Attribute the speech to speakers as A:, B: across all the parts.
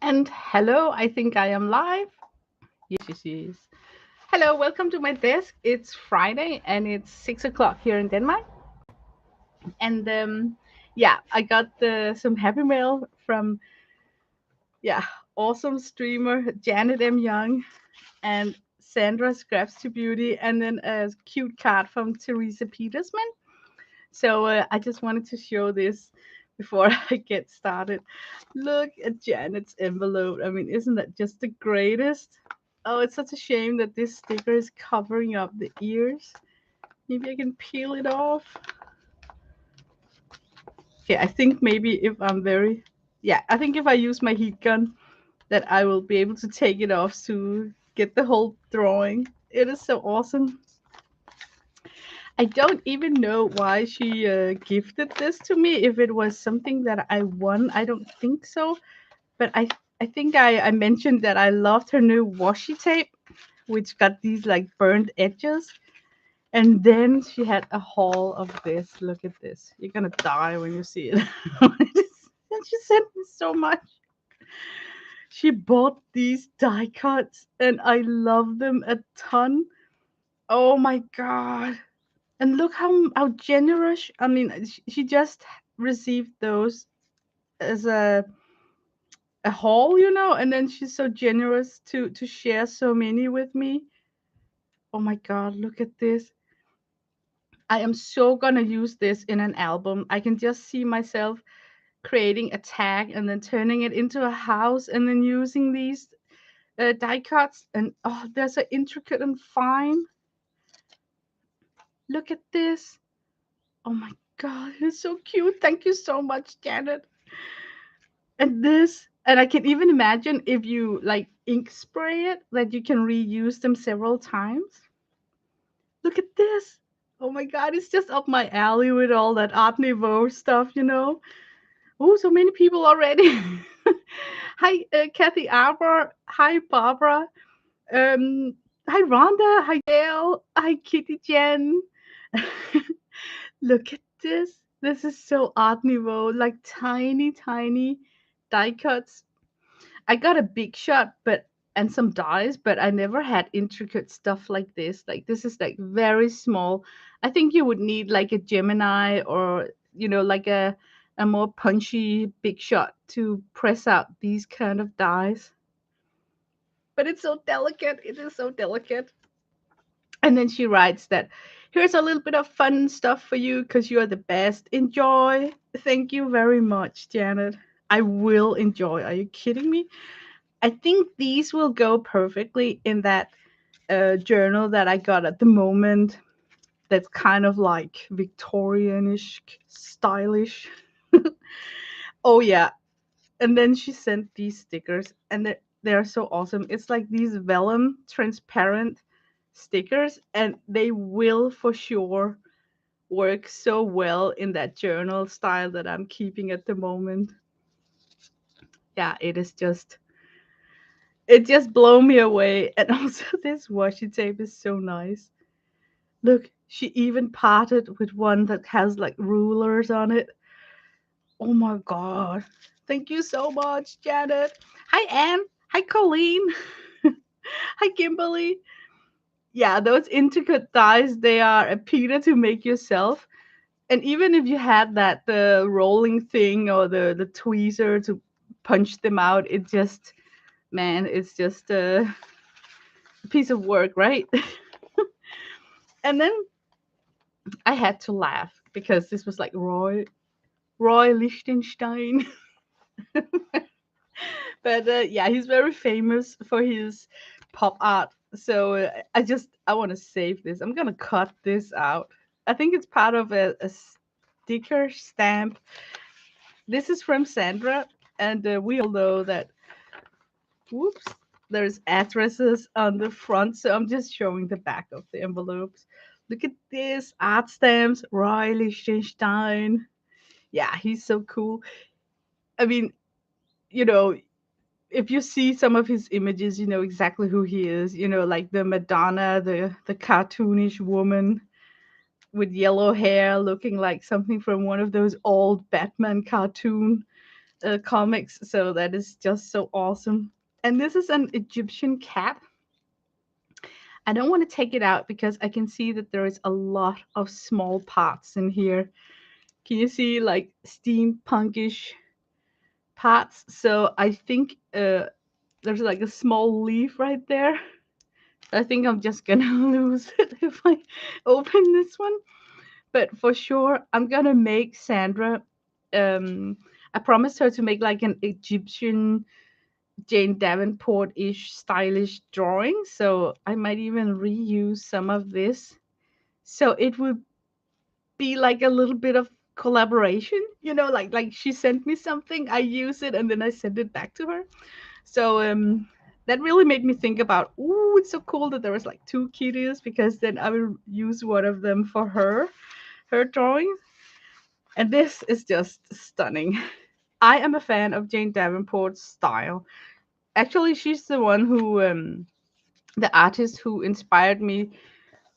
A: And hello, I think I am live. Yes, she is. Hello, welcome to my desk. It's Friday and it's 6 o'clock here in Denmark. And yeah, I got some happy mail from yeah, awesome streamer Janet M. Young and Sandra Scraps to Beauty, and then a cute card from Teresa Petersman. So I just wanted to show this before I get started. Look at Janet's envelope. I mean, isn't that just the greatest? Oh, it's such a shame that this sticker is covering up the ears. Maybe I can peel it off. Okay, I think maybe if I'm very, yeah, I think if I use my heat gun, that I will be able to take it off to get the whole drawing. It is so awesome. I don't even know why she gifted this to me. If it was something that I won, I don't think so. But I think I mentioned that I loved her new washi tape, which got these like burned edges. And then she had a haul of this. Look at this. You're gonna die when you see it. And she sent me so much. She bought these die cuts and I love them a ton. Oh my god. And look how generous. I mean, she just received those as a haul, and then she's so generous to share so many with me. Oh my god, look at this. I am so gonna use this in an album. I can just see myself creating a tag and then turning it into a house and then using these die cuts. And oh, they're so intricate and fine. Look at this. Oh my god, it's so cute. Thank you so much, Janet. And this, and I can even imagine if you like ink spray it, that you can reuse them several times. Look at this. Oh my god, it's just up my alley with all that Art Nouveau stuff. Oh, so many people already. Hi, Kathy Arbor. Hi, Barbara. Um, Hi, Rhonda. Hi, Gail. Hi, Kitty Jen. Look at this. This is so Art Nouveau, like tiny, tiny die cuts. I got a big shot, but and some dies, but I never had intricate stuff like this. Like this is like very small. I think you would need like a Gemini or like a more punchy big shot to press out these kind of dies. But it's so delicate. It is so delicate. And then she writes that here's a little bit of fun stuff for you because you're the best. Enjoy. Thank you very much, Janet. I will enjoy. Are you kidding me? I think these will go perfectly in that journal that I got at the moment. That's kind of like Victorianish, stylish. Oh yeah, and then she sent these stickers, and they're so awesome. It's like these vellum transparent stickers, and they will for sure work so well in that journal style that I'm keeping at the moment. Yeah, it just blow me away. And also this washi tape is so nice. Look, she even parted with one that has like rulers on it. Oh my god. Thank you so much, Janet. Hi, Anne. Hi, Colleen. Hi, Kimberly. Yeah, those intricate dies, they are a Peter to make yourself. And even if you had that the rolling thing or the tweezer to punch them out, it just, man, it's just a piece of work, right? And then I had to laugh because this was like Roy Lichtenstein. But yeah, he's very famous for his pop art. So I want to save this. I'm gonna cut this out. I think it's part of a sticker stamp. This is from Sandra, and we all know that. Whoops. There's addresses on the front, so I'm just showing the back of the envelopes. Look at this art stamps, Roy Lichtenstein. Yeah, he's so cool. I mean, you know, if you see some of his images, you know exactly who he is. Like the Madonna, the cartoonish woman with yellow hair, looking like something from one of those old Batman cartoon. comics, so that is just so awesome. And this is an Egyptian cat. I don't want to take it out because I can see that there is a lot of small parts in here. Can you see like steampunkish parts? So I think there's like a small leaf right there. I think I'm just gonna lose it if I open this one. But for sure, I'm gonna make Sandra. Um, I promised her to make like an Egyptian Jane Davenport-ish stylish drawing, so I might even reuse some of this. So it would be like a little bit of collaboration, like she sent me something, I use it, and then I send it back to her. So that really made me think about, ooh, it's so cool that there was like two kitties, because then I will use one of them for her drawings. And this is just stunning. I am a fan of Jane Davenport's style. Actually, she's the one who the artist who inspired me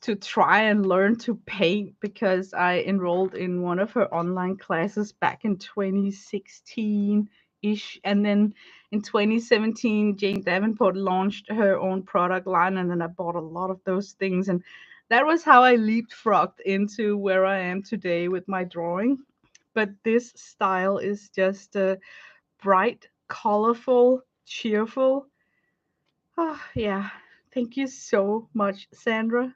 A: to try and learn to paint, because I enrolled in one of her online classes back in 2016 ish. And then in 2017, Jane Davenport launched her own product line, and then I bought a lot of those things. And that was how I leapfrogged into where I am today with my drawing. But this style is just bright, colorful, cheerful. Oh, yeah. Thank you so much, Sandra.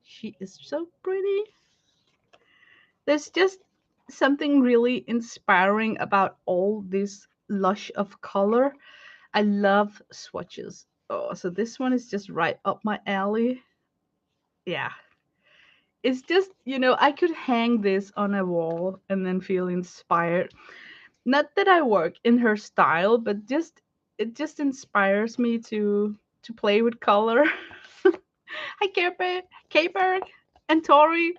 A: She is so pretty. There's just something really inspiring about all this lush of color. I love swatches. Oh, so this one is just right up my alley. Yeah. It's just, I could hang this on a wall and then feel inspired. Not that I work in her style, but just it just inspires me to play with color. Hi, K-Berg, and Tori.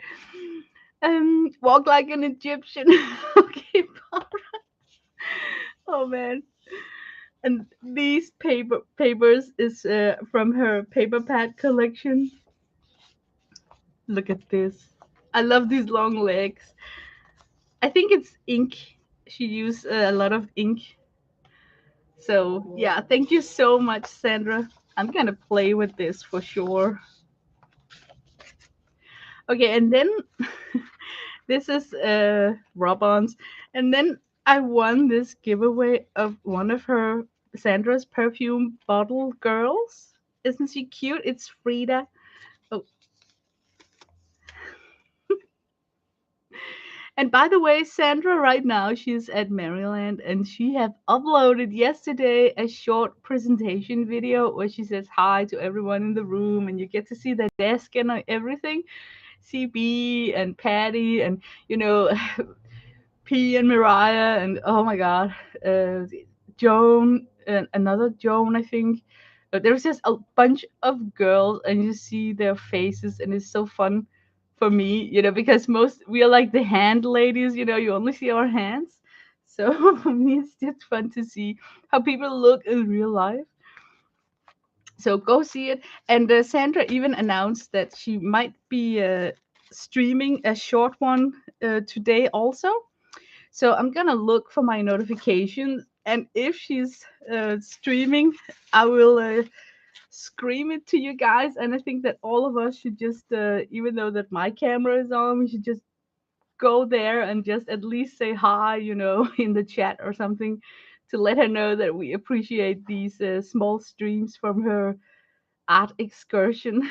A: Walk like an Egyptian. Okay, Barbara. Oh man. And these papers is from her paper pad collection. Look at this. I love these long legs. I think it's ink. She used a lot of ink. So yeah, thank you so much, Sandra. I'm gonna play with this for sure. Okay, and then this is rub-ons, and then I won this giveaway of one of her Sandra's perfume bottle girls. Isn't she cute? It's Frida. Oh, and by the way, Sandra right now she's at Maryland, and she have uploaded yesterday a short presentation video where she says hi to everyone in the room, and you get to see the desk and everything. CB and Patty and you know P and Mariah and oh my god, Joan and another Joan, I think. There's just a bunch of girls, and you see their faces, and it's so fun for me, because most we are like the hand ladies, you only see our hands. So for me, it's just fun to see how people look in real life. So go see it. And Sandra even announced that she might be streaming a short one today also. So I'm gonna look for my notifications, and if she's streaming, I will scream it to you guys. And I think that all of us should just, even though that my camera is on, we should just go there and just at least say hi, in the chat or something, to let her know that we appreciate these small streams from her art excursion.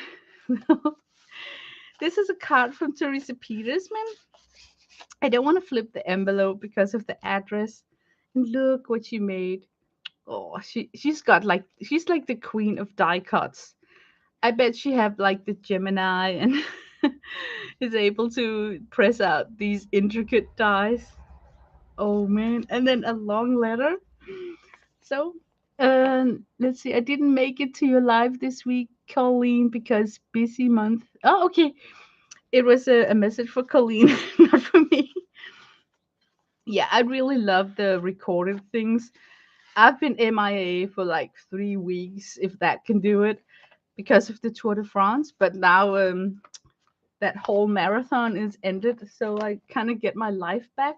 A: This is a card from Teresa Petersman. I don't want to flip the envelope because of the address. And look what she made. Oh, she's like the queen of die cuts. I bet she have like the Gemini and is able to press out these intricate dies. Oh man, and then a long letter. So, let's see. I didn't make it to your live this week, Colleen, because busy month. Oh, okay. It was a message for Colleen, not for me. Yeah, I really love the recorded things. I've been MIA for like 3 weeks, if that can do it, because of the Tour de France. But now that whole marathon is ended, so I kind of get my life back.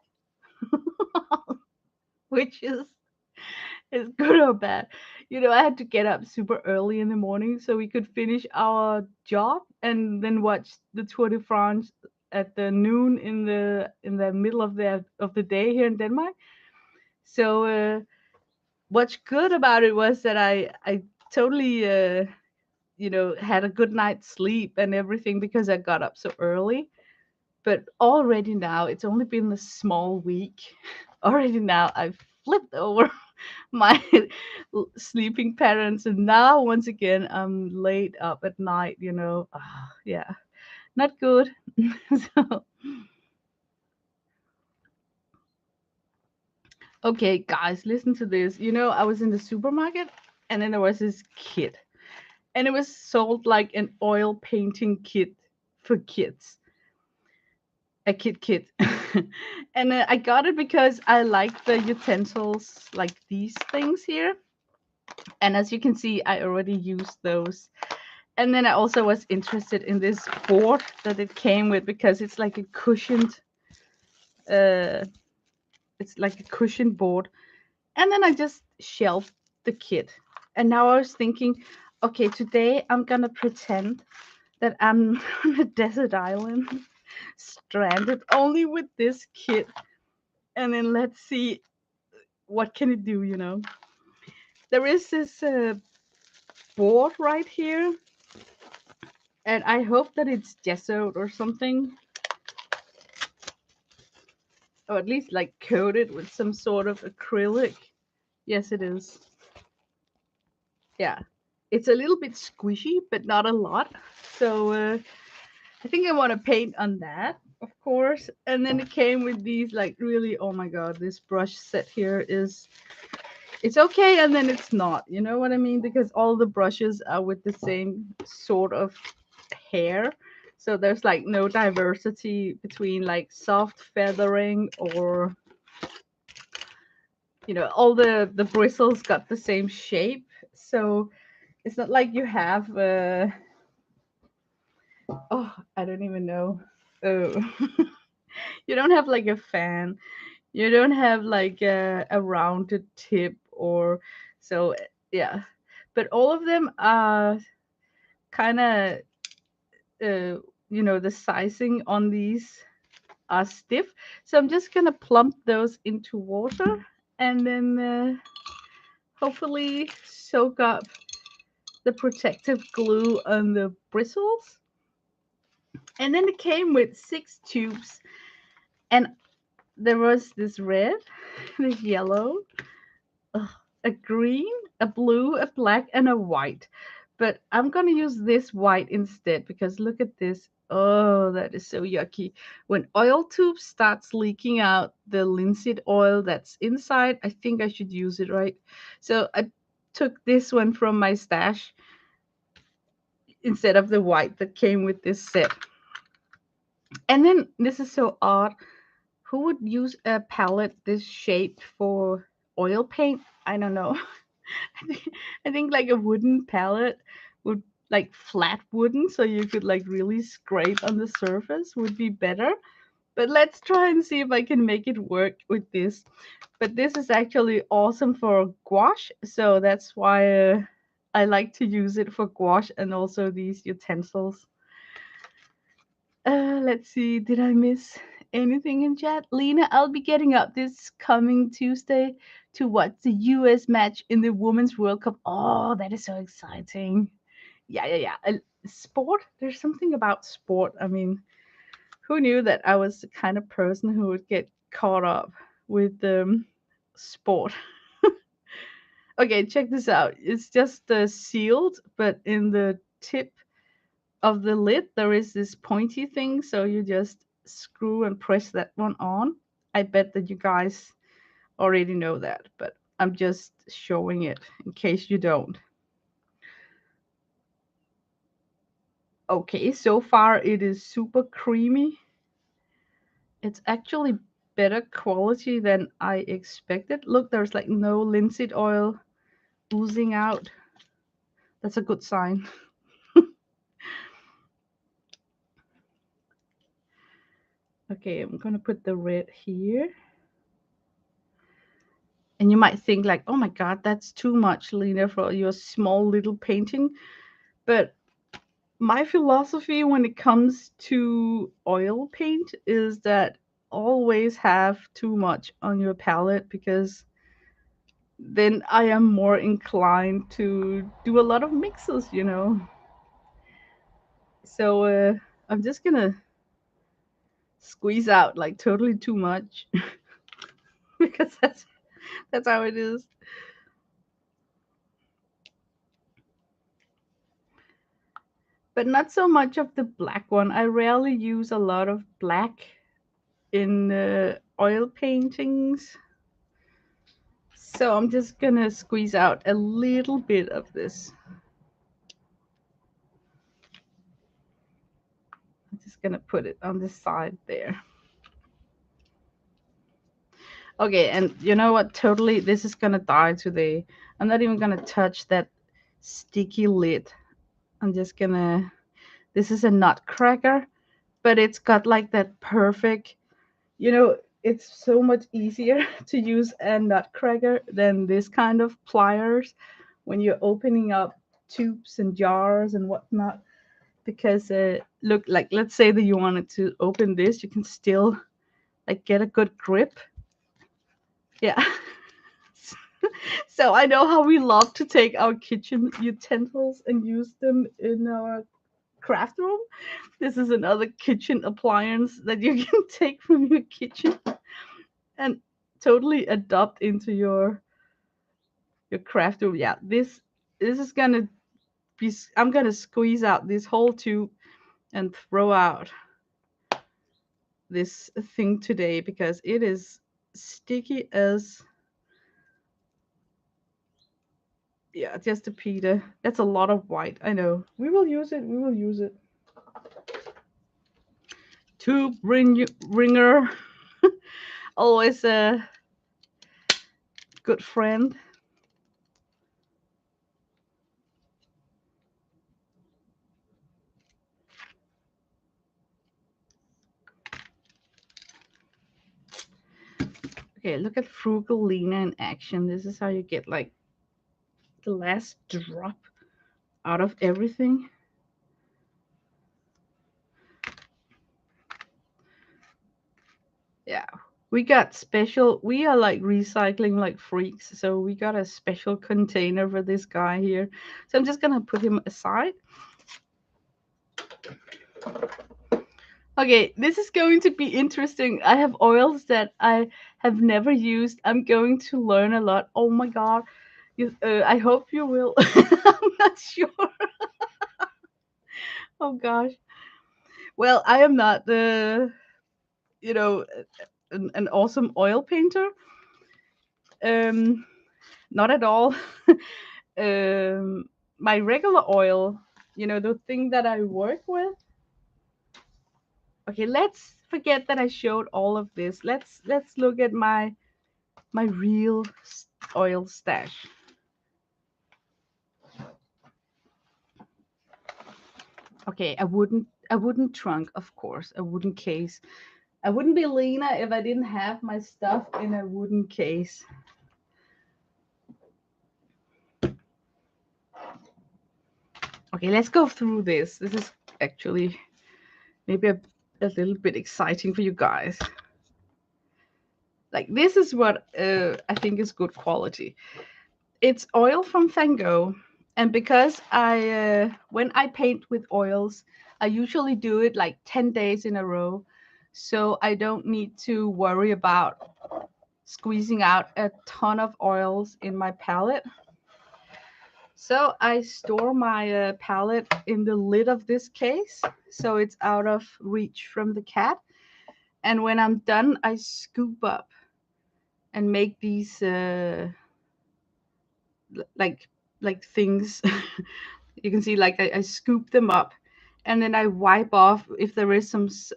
A: which is good or bad. I had to get up super early in the morning so we could finish our job and then watch the Tour de France at the noon in the middle of the day here in Denmark. So what's good about it was that I totally had a good night's sleep and everything because I got up so early. But already now, it's only been a small week. Already now, I've flipped over my sleeping patterns, and now once again, I'm late up at night. Yeah, not good. So, okay, guys, listen to this. I was in the supermarket, and then there was this kit, and it was sold like an oil painting kit for kids. A kit. And I got it because I like the utensils like these things here. And as you can see, I already used those. And then I also was interested in this board that it came with because uh it's like a cushioned board. And then I just shelved the kit. And now I was thinking, okay, today I'm gonna pretend that I'm on a desert island, stranded only with this kit. And then let's see what can it do. There is this board right here, and I hope that it's gessoed or something, or at least like coated with some sort of acrylic. Yes, it is. Yeah, it's a little bit squishy, but not a lot. So I think I want to paint on that, of course. And then it came with these like really, oh my god, this brush set here is it's okay and then it's not. You know what I mean? Because all the brushes are with the same sort of hair. So there's like no diversity between like soft feathering or all the bristles got the same shape. So it's not like you have oh, I don't even know. Oh. You don't have like a fan. You don't have like a rounded tip or so yeah. But all of them are kind of uh, the sizing on these are stiff. So I'm just gonna plump those into water and then hopefully soak up the protective glue on the bristles. And then it came with 6 tubes, and there was this red, this yellow, ugh, a green, a blue, a black, and a white. But I'm gonna use this white instead because look at this. Oh, that is so yucky. When oil tube starts leaking out the linseed oil that's inside, I think I should use it, right? So I took this one from my stash instead of the white that came with this set. And then this is so odd. Who would use a palette this shape for oil paint? I don't know. I think like a wooden palette would like flat wooden so you could like really scrape on the surface would be better. But let's try and see if I can make it work with this. But this is actually awesome for gouache, so that's why I like to use it for gouache and also these utensils. Let's see, did I miss anything in chat? Lena, I'll be getting up this coming Tuesday to watch the US match in the Women's World Cup. Oh, that is so exciting. Yeah, yeah, yeah. Sport, there's something about sport. I mean, who knew that I was the kind of person who would get caught up with sport? Okay, check this out. It's just sealed, but in the tip of the lid there is this pointy thing, so you just screw and press that one on. I bet that you guys already know that, but I'm just showing it in case you don't. Okay, so far it is super creamy. It's actually better quality than I expected. Look, there's like no linseed oil oozing out. That's a good sign. Okay, I'm gonna put the red here. And you might think like, oh my God, that's too much, Lena, for your small little painting. But my philosophy when it comes to oil paint is that always have too much on your palette, because then I am more inclined to do a lot of mixes. So I'm just gonna squeeze out like totally too much because that's how it is. But not so much of the black one. I rarely use a lot of black in oil paintings. So I'm just gonna squeeze out a little bit of this. I'm just gonna put it on the side there. Okay, and you know what? Totally, this is gonna die today. I'm not even gonna touch that sticky lid. I'm just gonna. This is a nutcracker, but it's got like that perfect. It's so much easier to use a nutcracker than this kind of pliers when you're opening up tubes and jars and whatnot. Because look, like let's say that you wanted to open this, you can still like get a good grip. Yeah. So I know how we love to take our kitchen utensils and use them in our craft room. This is another kitchen appliance that you can take from your kitchen and totally adopt into your craft room. Yeah, this is gonna be. I'm gonna squeeze out this whole tube and throw out this thing today because it is sticky as, yeah, just a pita. That's a lot of white. I know. We will use it. We will use it. Ringer, always a good friend. Okay, look at Frugal Lena in action. This is how you get like the last drop out of everything. Yeah. We are like recycling like freaks. So we got a special container for this guy here. So I'm just gonna put him aside. Okay, this is going to be interesting. I have oils that I have never used. I'm going to learn a lot. Oh my God. I hope you will. I'm not sure. Oh gosh. Well, I am not you know, an awesome oil painter. Um, Not at all. My regular oil, the thing that I work with. Okay, let's forget that I showed all of this. Let's look at my real oil stash. Okay, a wooden trunk, of course, a wooden case. I wouldn't be Lena if I didn't have my stuff in a wooden case. Okay, let's go through this. This is actually maybe a little bit exciting for you guys. Like this is what I think is good quality. It's oil from Van Gogh, and because when I paint with oils, I usually do it like 10 days in a row, so I don't need to worry about squeezing out a ton of oils in my palette. So I store my palette in the lid of this case, so it's out of reach from the cat. And when I'm done, I scoop up and make these like things. You can see like I scoop them up, and then I wipe off if there is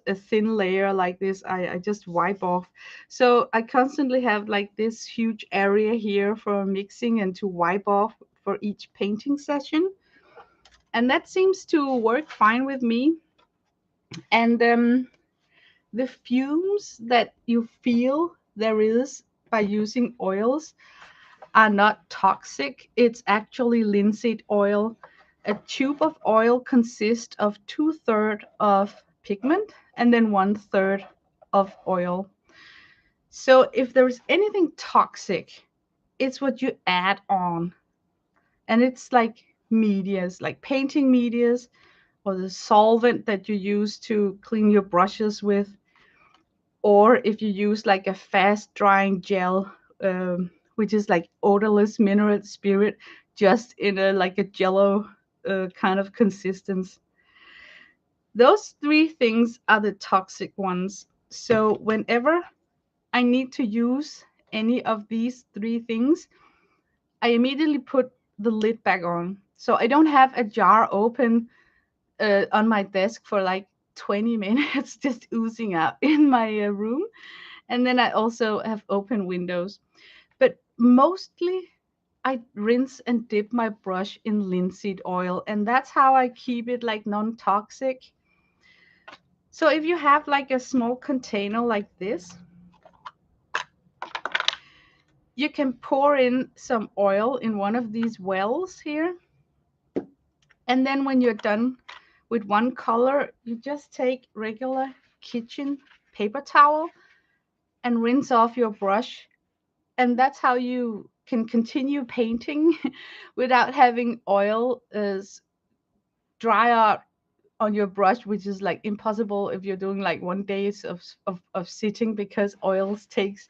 A: a thin layer like this. I just wipe off. So I constantly have like this huge area here for mixing and to wipe off for each painting session, and that seems to work fine with me. And the fumes that you feel there is by using oils are not toxic. It's actually linseed oil. A tube of oil consists of 2/3 of pigment and then 1/3 of oil. So if there's anything toxic, it's what you add on. And it's like medias, like painting medias or the solvent that you use to clean your brushes with, or if you use like a fast drying gel, which is like odorless mineral spirit, just in a like a jello kind of consistency. Those three things are the toxic ones. So whenever I need to use any of these three things, I immediately put the lid back on. So I don't have a jar open on my desk for like 20 minutes just oozing out in my room. And then I also have open windows. But mostly I rinse and dip my brush in linseed oil, and that's how I keep it like non-toxic. So if you have like a small container like this, you can pour in some oil in one of these wells here. And then when you're done with one color, you just take regular kitchen paper towel and rinse off your brush. And that's how you can continue painting without having oil dry out on your brush, which is like impossible if you're doing like 1 days of sitting, because oils takes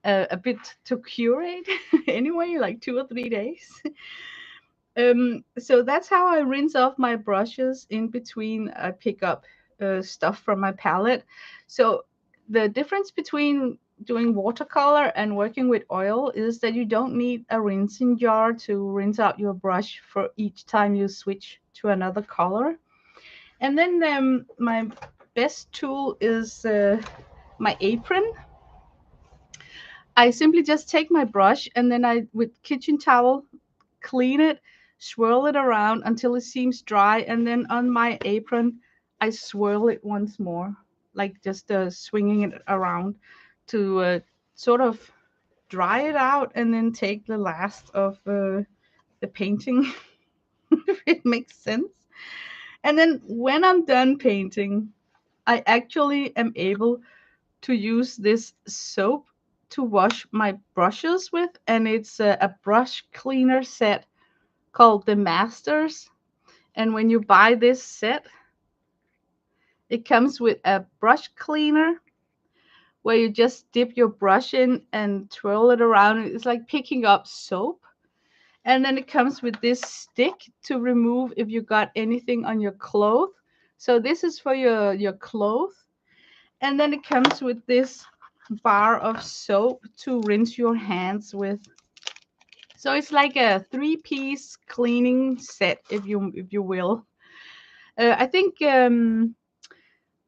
A: a bit to curate anyway, like 2 or 3 days. So that's how I rinse off my brushes in between I pick up stuff from my palette. So the difference between doing watercolor and working with oil is that you don't need a rinsing jar to rinse out your brush for each time you switch to another color. And then my best tool is my apron. I simply just take my brush and then I, with kitchen towel, clean it, swirl it around until it seems dry, and then on my apron, I swirl it once more, like just swinging it around to sort of dry it out, and then take the last of the painting, if it makes sense. And then when I'm done painting, I actually am able to use this soap to wash my brushes with, and it's a brush cleaner set called the Masters. And when you buy this set, it comes with a brush cleaner where you just dip your brush in and twirl it around. It's like picking up soap. And then it comes with this stick to remove if you got anything on your clothes. So this is for your clothes. And then it comes with this bar of soap to rinse your hands with. So it's like a three-piece cleaning set, if you will. I think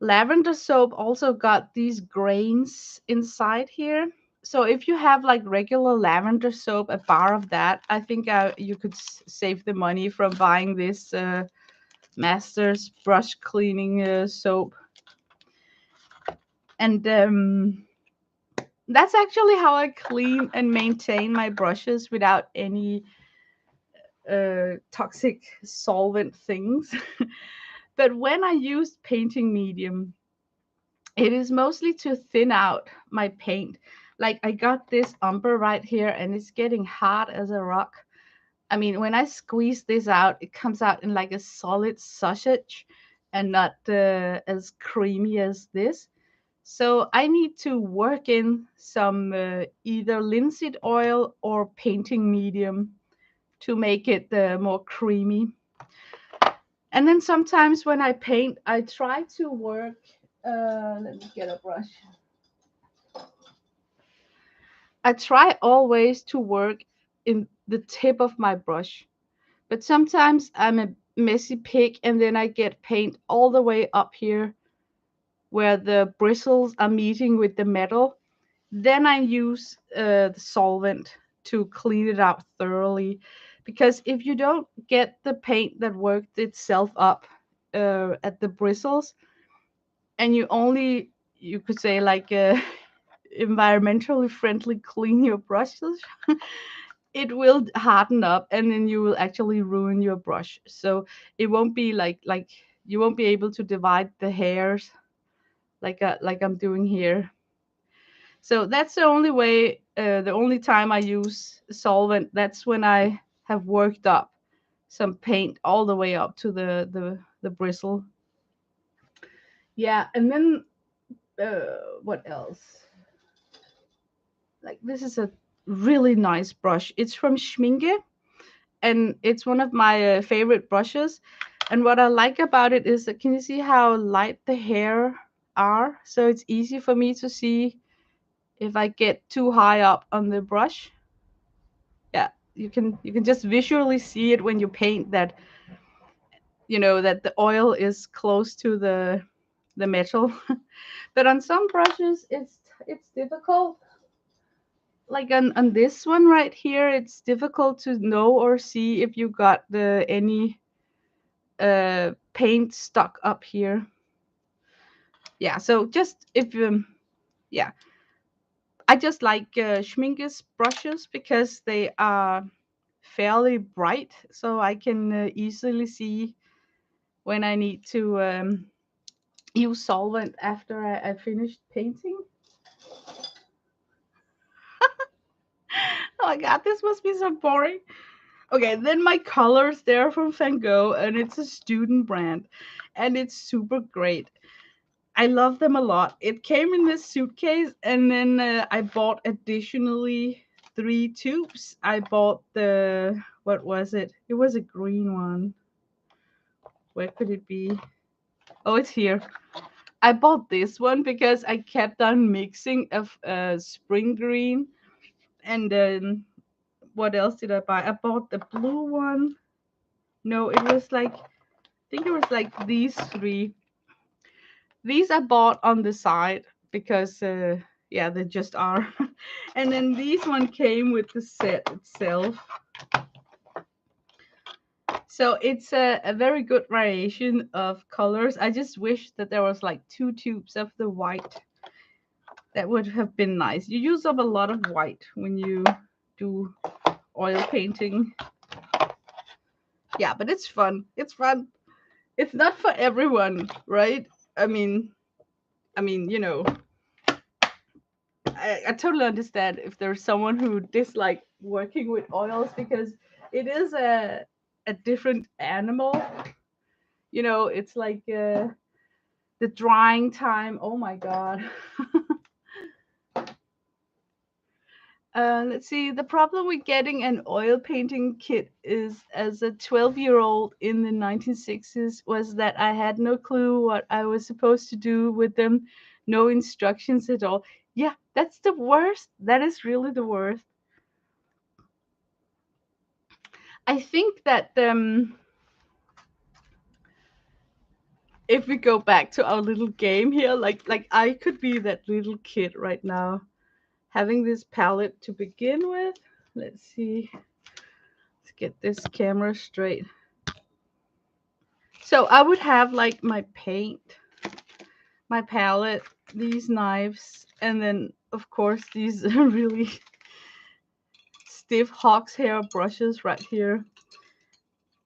A: lavender soap also got these grains inside here. So if you have like regular lavender soap, a bar of that, I think you could save the money from buying this Masters brush cleaning soap. And that's actually how I clean and maintain my brushes without any toxic solvent things. But when I use painting medium, it is mostly to thin out my paint. Like I got this umber right here and it's getting hard as a rock. I mean, when I squeeze this out, it comes out in like a solid sausage and not as creamy as this. So I need to work in some either linseed oil or painting medium to make it more creamy. And then sometimes when I paint, I try to work. Let me get a brush. I try always to work in the tip of my brush, but sometimes I'm a messy pig and then I get paint all the way up here where the bristles are meeting with the metal. Then I use the solvent to clean it out thoroughly. Because if you don't get the paint that worked itself up at the bristles, and you only, you could say, like environmentally friendly clean your brushes, it will harden up and then you will actually ruin your brush. So it won't be like you won't be able to divide the hairs like I'm doing here. So that's the only way, the only time I use solvent. That's when I have worked up some paint all the way up to the bristle. Yeah, and then what else? Like this is a really nice brush. It's from Schminke, and it's one of my favorite brushes. And what I like about it is that, can you see how light the hair are? So it's easy for me to see if I get too high up on the brush. Yeah, you can just visually see it when you paint that, that the oil is close to the metal. But on some brushes it's difficult. Like on this one right here, it's difficult to know or see if you got the any paint stuck up here. Yeah, so just if yeah, I just like Schminke's brushes because they are fairly bright, so I can easily see when I need to use solvent after I finished painting. Oh my god, this must be so boring. Okay, then my colors, they're from Van Gogh, and it's a student brand, and it's super great. I love them a lot. It came in this suitcase, and then I bought additionally 3 tubes. I bought the, what was it? It was a green one. Where could it be? Oh, it's here. I bought this one because I kept on mixing of spring green, and then what else did I buy? I bought the blue one. No, it was like, I think it was like these three. These I bought on the side because yeah, they just are. And then these one came with the set itself. So it's a very good variation of colors. I just wish that there was like 2 tubes of the white. That would have been nice. You use up a lot of white when you do oil painting. Yeah, but it's fun. It's fun. It's not for everyone, right? I mean, I totally understand if there's someone who dislike working with oils because it is a different animal. It's like the drying time. Oh my god. Let's see. The problem with getting an oil painting kit is, as a 12-year-old in the 1960s, was that I had no clue what I was supposed to do with them. No instructions at all. Yeah, that's the worst. That is really the worst. I think that if we go back to our little game here, like I could be that little kid right now, having this palette to begin with. Let's see. Let's get this camera straight. So I would have like my paint, my palette, these knives, and then of course these really stiff hawk's hair brushes right here.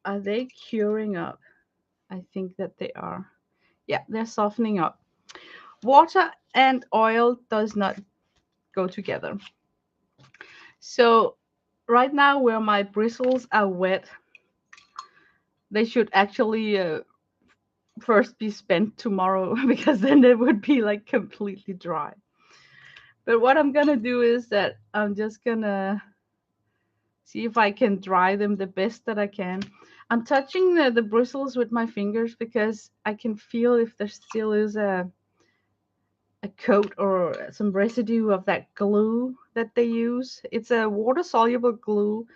A: Are they curing up? I think that they are. Yeah, they're softening up. Water and oil does not go together. So right now where my bristles are wet, they should actually first be spent tomorrow because then they would be like completely dry. But what I'm gonna do is that I'm just gonna see if I can dry them the best that I can. I'm touching the bristles with my fingers because I can feel if there still is a coat or some residue of that glue that they use. It's a water soluble glue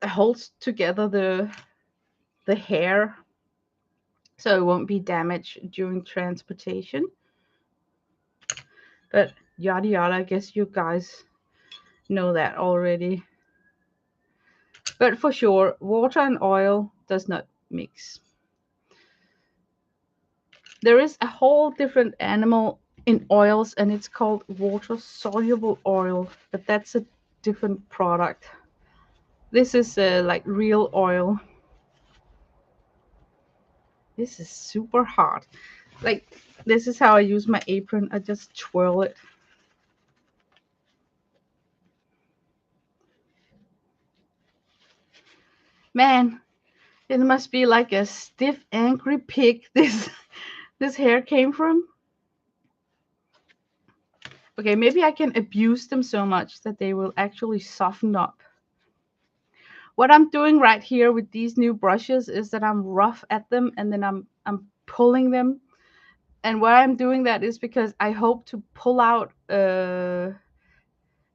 A: that holds together the hair so it won't be damaged during transportation. But yada yada, I guess you guys know that already. But for sure, water and oil does not mix. There is a whole different animal in oils, and it's called water soluble oil, but that's a different product. This is like real oil. This is super hard. Like, this is how I use my apron. I just twirl it. Man, it must be like a stiff, angry pig this hair came from. Okay, maybe I can abuse them so much that they will actually soften up. What I'm doing right here with these new brushes is that I'm rough at them, and then I'm pulling them. And why I'm doing that is because I hope to pull out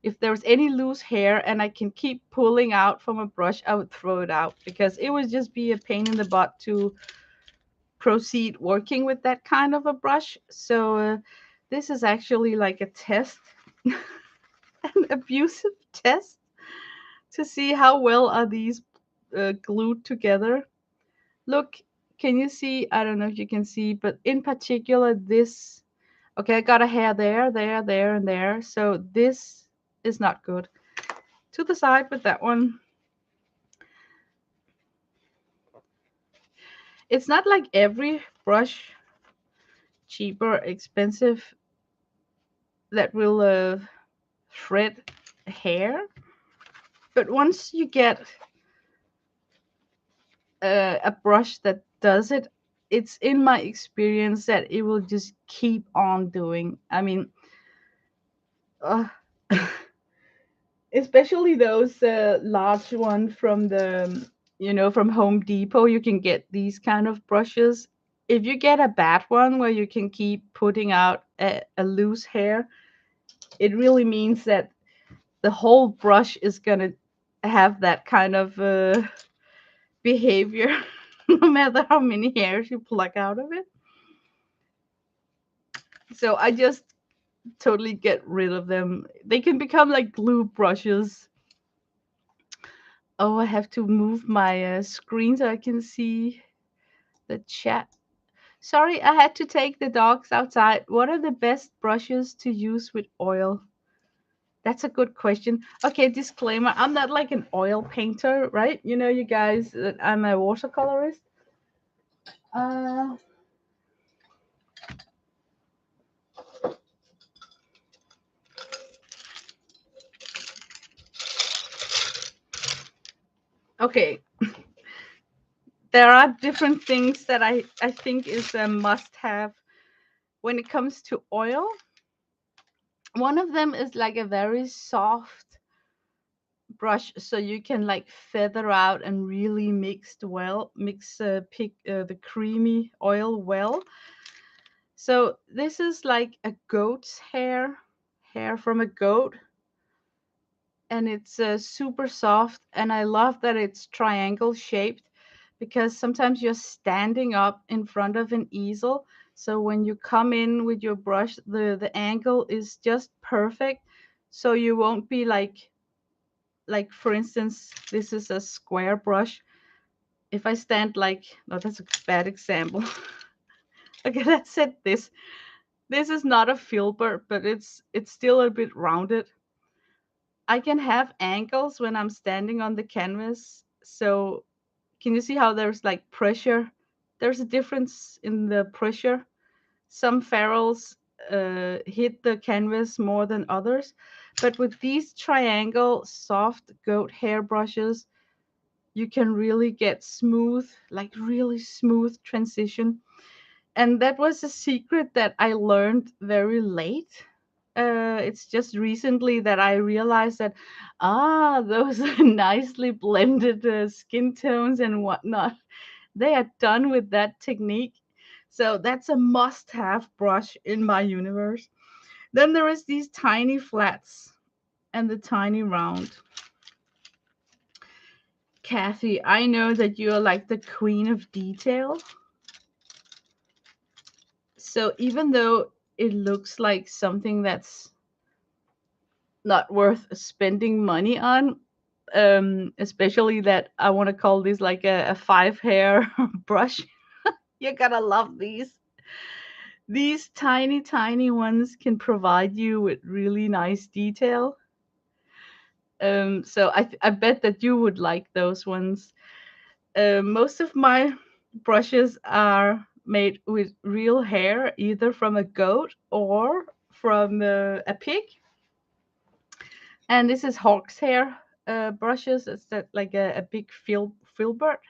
A: if there's any loose hair, and I can keep pulling out from a brush, I would throw it out because it would just be a pain in the butt to proceed working with that kind of a brush. So this is actually like a test, an abusive test to see how well are these glued together. Look, can you see? I don't know if you can see, but in particular this. Okay, I got a hair there, there, there, and there. So this is not good. To the side with that one. It's not like every brush, cheaper, expensive, that will thread hair. But once you get a brush that does it, it's in my experience that it will just keep on doing. I mean, uh, especially those large one from the, from Home Depot. You can get these kind of brushes. If you get a bad one where you can keep putting out a loose hair, it really means that the whole brush is gonna have that kind of behavior, no matter how many hairs you pluck out of it. So I just totally get rid of them. They can become like glue brushes. Oh, I have to move my screen so I can see the chat. Sorry, I had to take the dogs outside. What are the best brushes to use with oil? That's a good question. Okay, disclaimer, I'm not like an oil painter, right? You know, you guys, that I'm a watercolorist. Uh, okay, there are different things that I think is a must have when it comes to oil. One of them is like a very soft brush, so you can like feather out and really mix pick the creamy oil well. So this is like a goat's hair from a goat, and it's super soft, and I love that it's triangle shaped because sometimes you're standing up in front of an easel, so when you come in with your brush, the angle is just perfect, so you won't be like for instance, this is a square brush. If I stand like, no, that's a bad example. Okay, let's set this is not a filbert, but it's still a bit rounded. I can have angles when I'm standing on the canvas. So can you see how there's like pressure? There's a difference in the pressure. Some ferrules hit the canvas more than others. But with these triangle soft goat hair brushes, you can really get smooth, like really smooth transition. And that was a secret that I learned very late. It's just recently that I realized that, those nicely blended skin tones and whatnot, they are done with that technique. So that's a must have brush in my universe. Then there is these tiny flats and the tiny round. Kathy, I know that you're like the queen of detail. So even though it looks like something that's not worth spending money on, especially that I want to call this like a five hair brush. You're gonna love these. These tiny, tiny ones can provide you with really nice detail. So I bet that you would like those ones. Most of my brushes are made with real hair, either from a goat or from a pig. And this is hawk's hair brushes. It's that like a big filbert.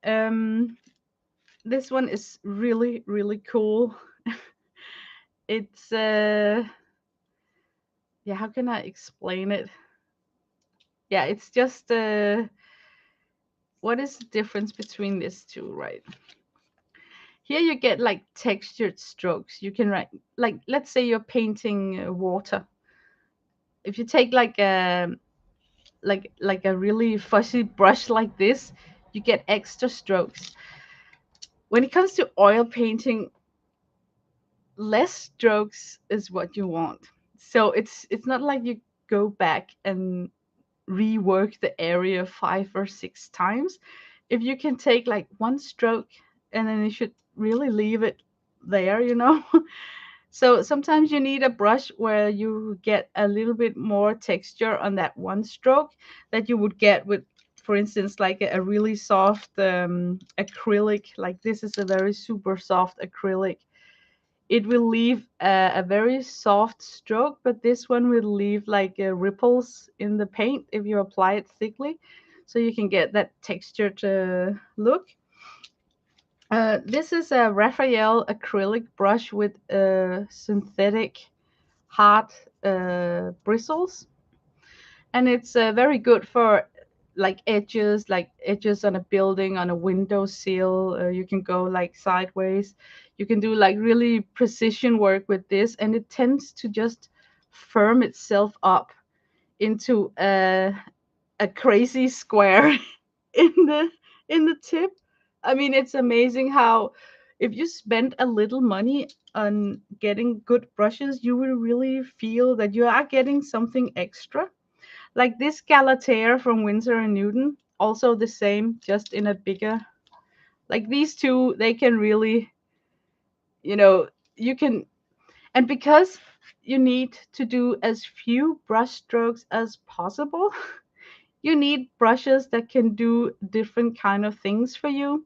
A: Um, this one is really, really cool. It's yeah, how can I explain it? Yeah, it's just what is the difference between these two, right? Here you get like textured strokes. You can write like, let's say you're painting water. If you take like a really fuzzy brush like this, you get extra strokes. When it comes to oil painting, less strokes is what you want. So it's not like you go back and rework the area 5 or 6 times. If you can take like one stroke and then you should really leave it there, you know. So sometimes you need a brush where you get a little bit more texture on that one stroke that you would get with, for instance, like a really soft acrylic. Like this is a very super soft acrylic. It will leave a very soft stroke, but this one will leave like ripples in the paint if you apply it thickly, so you can get that textured look. This is a Raphael acrylic brush with synthetic hard bristles, and it's very good for like edges on a building, on a window sill. You can go like sideways. You can do like really precision work with this, and it tends to just firm itself up into a crazy square in the tip. I mean, it's amazing how if you spend a little money on getting good brushes, you will really feel that you are getting something extra. Like this Galatea from Winsor and Newton, also the same, just in a bigger. Like these two, they can really, you know, you can, and because you need to do as few brush strokes as possible, you need brushes that can do different kind of things for you.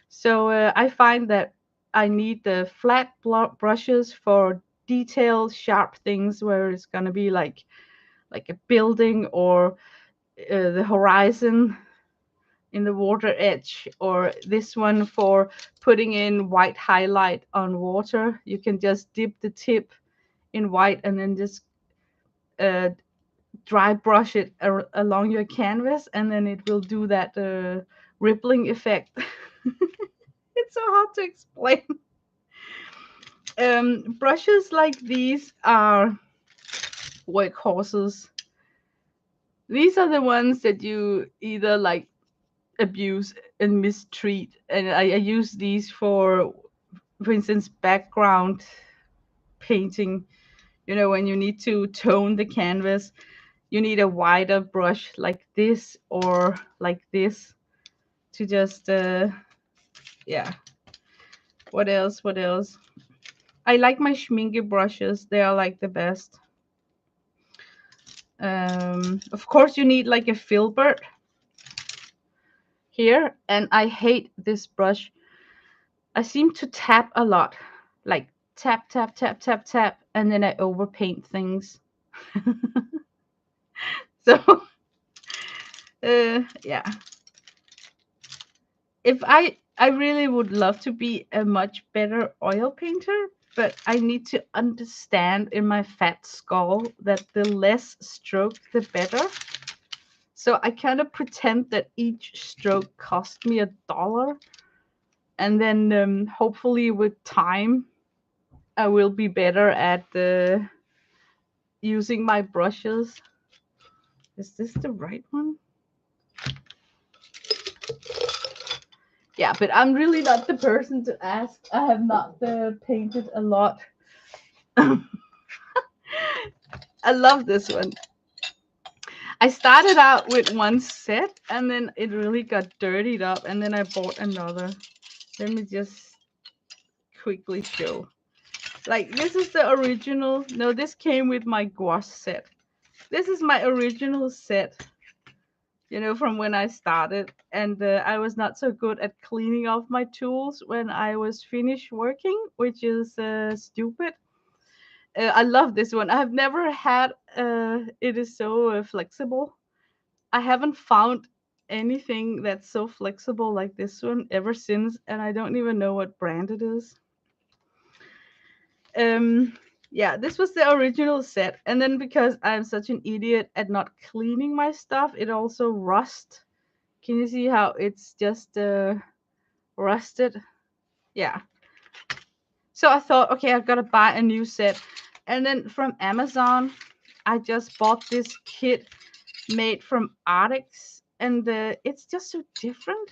A: So I find that I need the flat brushes for detailed, sharp things where it's gonna be like a building or the horizon in the water edge, or this one for putting in white highlight on water. You can just dip the tip in white and then just uh, dry brush it along your canvas, and then it will do that rippling effect. It's so hard to explain. Brushes like these are workhorses. These are the ones that you either like abuse and mistreat, and I use these for instance, background painting. You know, when you need to tone the canvas, you need a wider brush like this or like this to just yeah. What else? What else? I like my Schminke brushes. They are like the best. Of course, you need like a filbert here, and I hate this brush. I seem to tap a lot, like tap, tap, tap, tap, tap, and then I overpaint things. So, yeah, if I really would love to be a much better oil painter, but I need to understand in my fat skull that the less stroke, the better. So I kind of pretend that each stroke cost me $1, and then hopefully with time I will be better at using my brushes. Is this the right one? Yeah, but I'm really not the person to ask. I have not painted a lot. I love this one. I started out with one set and then it really got dirtied up, and then I bought another. Let me just quickly show. Like, this is the original. No, this came with my gouache set. This is my original set, from when I started. And I was not so good at cleaning off my tools when I was finished working, which is stupid. I love this one. I have never had, it is so flexible. I haven't found anything that's so flexible like this one ever since, and I don't even know what brand it is. Um, yeah, this was the original set, and then because I'm such an idiot at not cleaning my stuff, it also rust. Can you see how it's just rusted? Yeah. So I thought, okay, I've got to buy a new set, and then from Amazon, I just bought this kit made from Arctics, and it's just so different.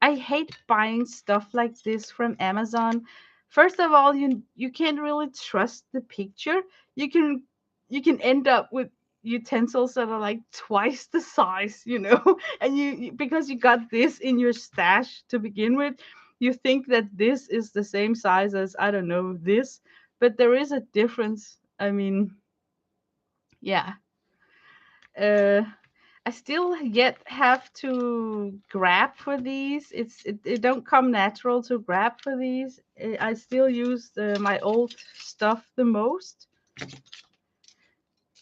A: I hate buying stuff like this from Amazon. First of all, you can't really trust the picture. You can you can end up with utensils that are like twice the size, and because you got this in your stash to begin with, you think that this is the same size as, I don't know, this, but there is a difference. I mean, yeah. Uh I still yet have to grab for these. It don't come natural to grab for these. I still use my old stuff the most.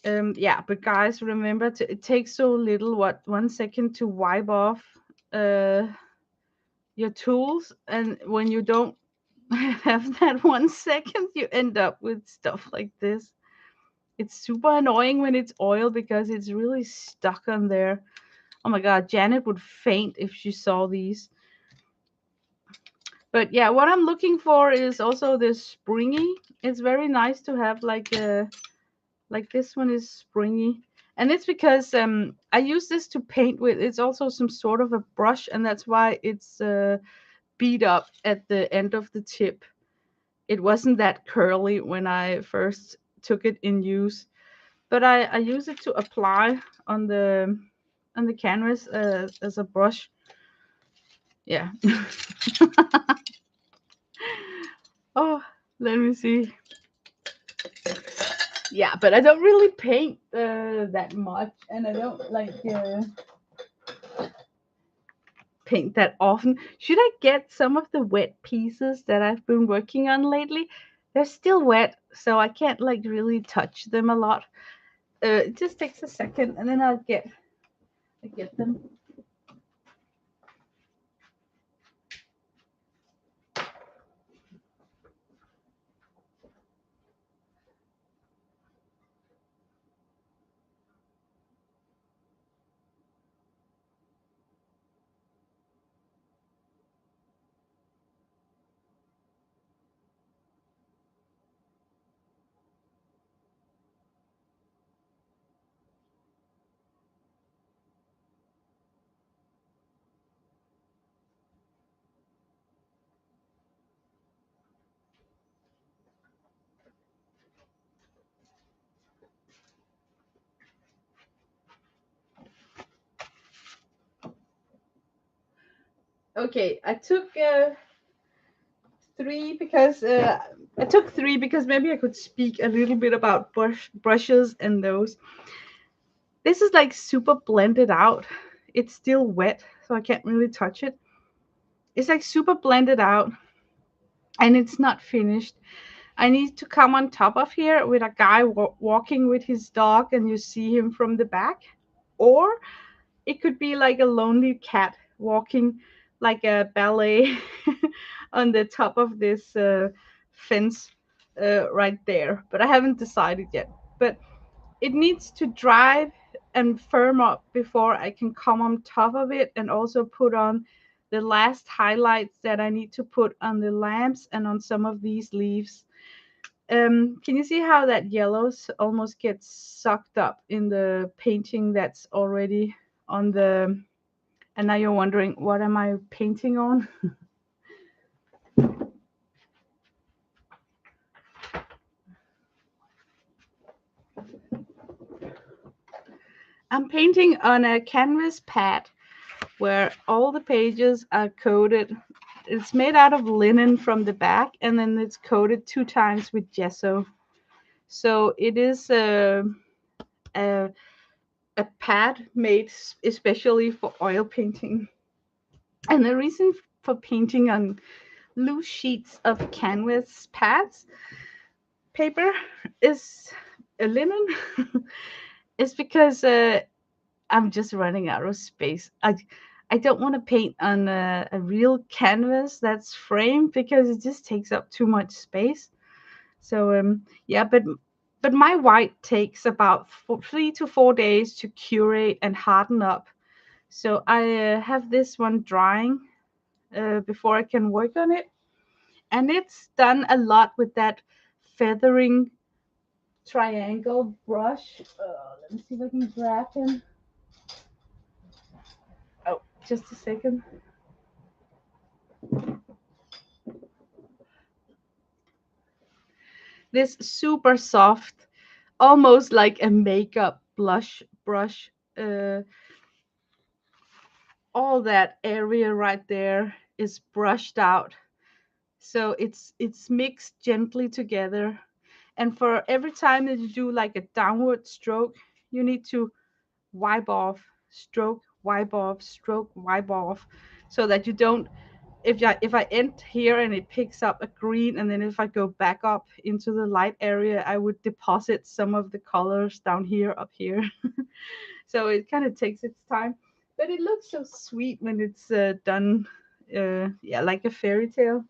A: Yeah, but guys, remember it takes so little, what, 1 second to wipe off uh your tools, and when you don't have that 1 second, you end up with stuff like this. It's super annoying when it's oil because it's really stuck on there. Oh my god, Janet would faint if she saw these. But yeah, what I'm looking for is also this springy. It's very nice to have like this one is springy. And it's because I use this to paint with. It's also some sort of a brush, and that's why it's beat up at the end of the tip. It wasn't that curly when I first took it in use, but I use it to apply on the canvas as a brush. Yeah. Oh, let me see. Yeah, but I don't really paint that much, and I don't like paint that often. Should I get some of the wet pieces that I've been working on lately? They're still wet, so I can't like really touch them a lot. It just takes a second, and then I get them. Okay, I took three because maybe I could speak a little bit about brushes and those. This is like super blended out. It's still wet, so I can't really touch it. It's like super blended out, and it's not finished. I need to come on top of here with a guy walking with his dog, and you see him from the back. Or it could be like a lonely cat walking like a ballet on the top of this fence right there. But I haven't decided yet. But it needs to dry and firm up before I can come on top of it and also put on the last highlights that I need to put on the lamps and on some of these leaves. Can you see how that yellows almost gets sucked up in the painting that's already on the, and now you're wondering, what am I painting on? I'm painting on a canvas pad where all the pages are coated It's made out of linen from the back, and then it's coated 2 times with gesso. So it is a, a pad made especially for oil painting. And the reason for painting on loose sheets of canvas pads paper is linen is because I'm just running out of space. I don't want to paint on a real canvas that's framed because it just takes up too much space. So yeah, but my white takes about 3 to 4 days to curate and harden up. So I have this one drying before I can work on it, and it's done a lot with that feathering triangle brush. Let me see if I can grab him. Oh, just a second. This super soft, almost like a makeup blush brush. Uh, all that area right there is brushed out, so it's mixed gently together. And for every time that you do like a downward stroke, you need to wipe off, stroke, wipe off, stroke, wipe off, so that you don't. If I end here and it picks up a green, and then if I go back up into the light area, I would deposit some of the colors down here, up here. So it kind of takes its time, but it looks so sweet when it's done. Yeah, like a fairy tale.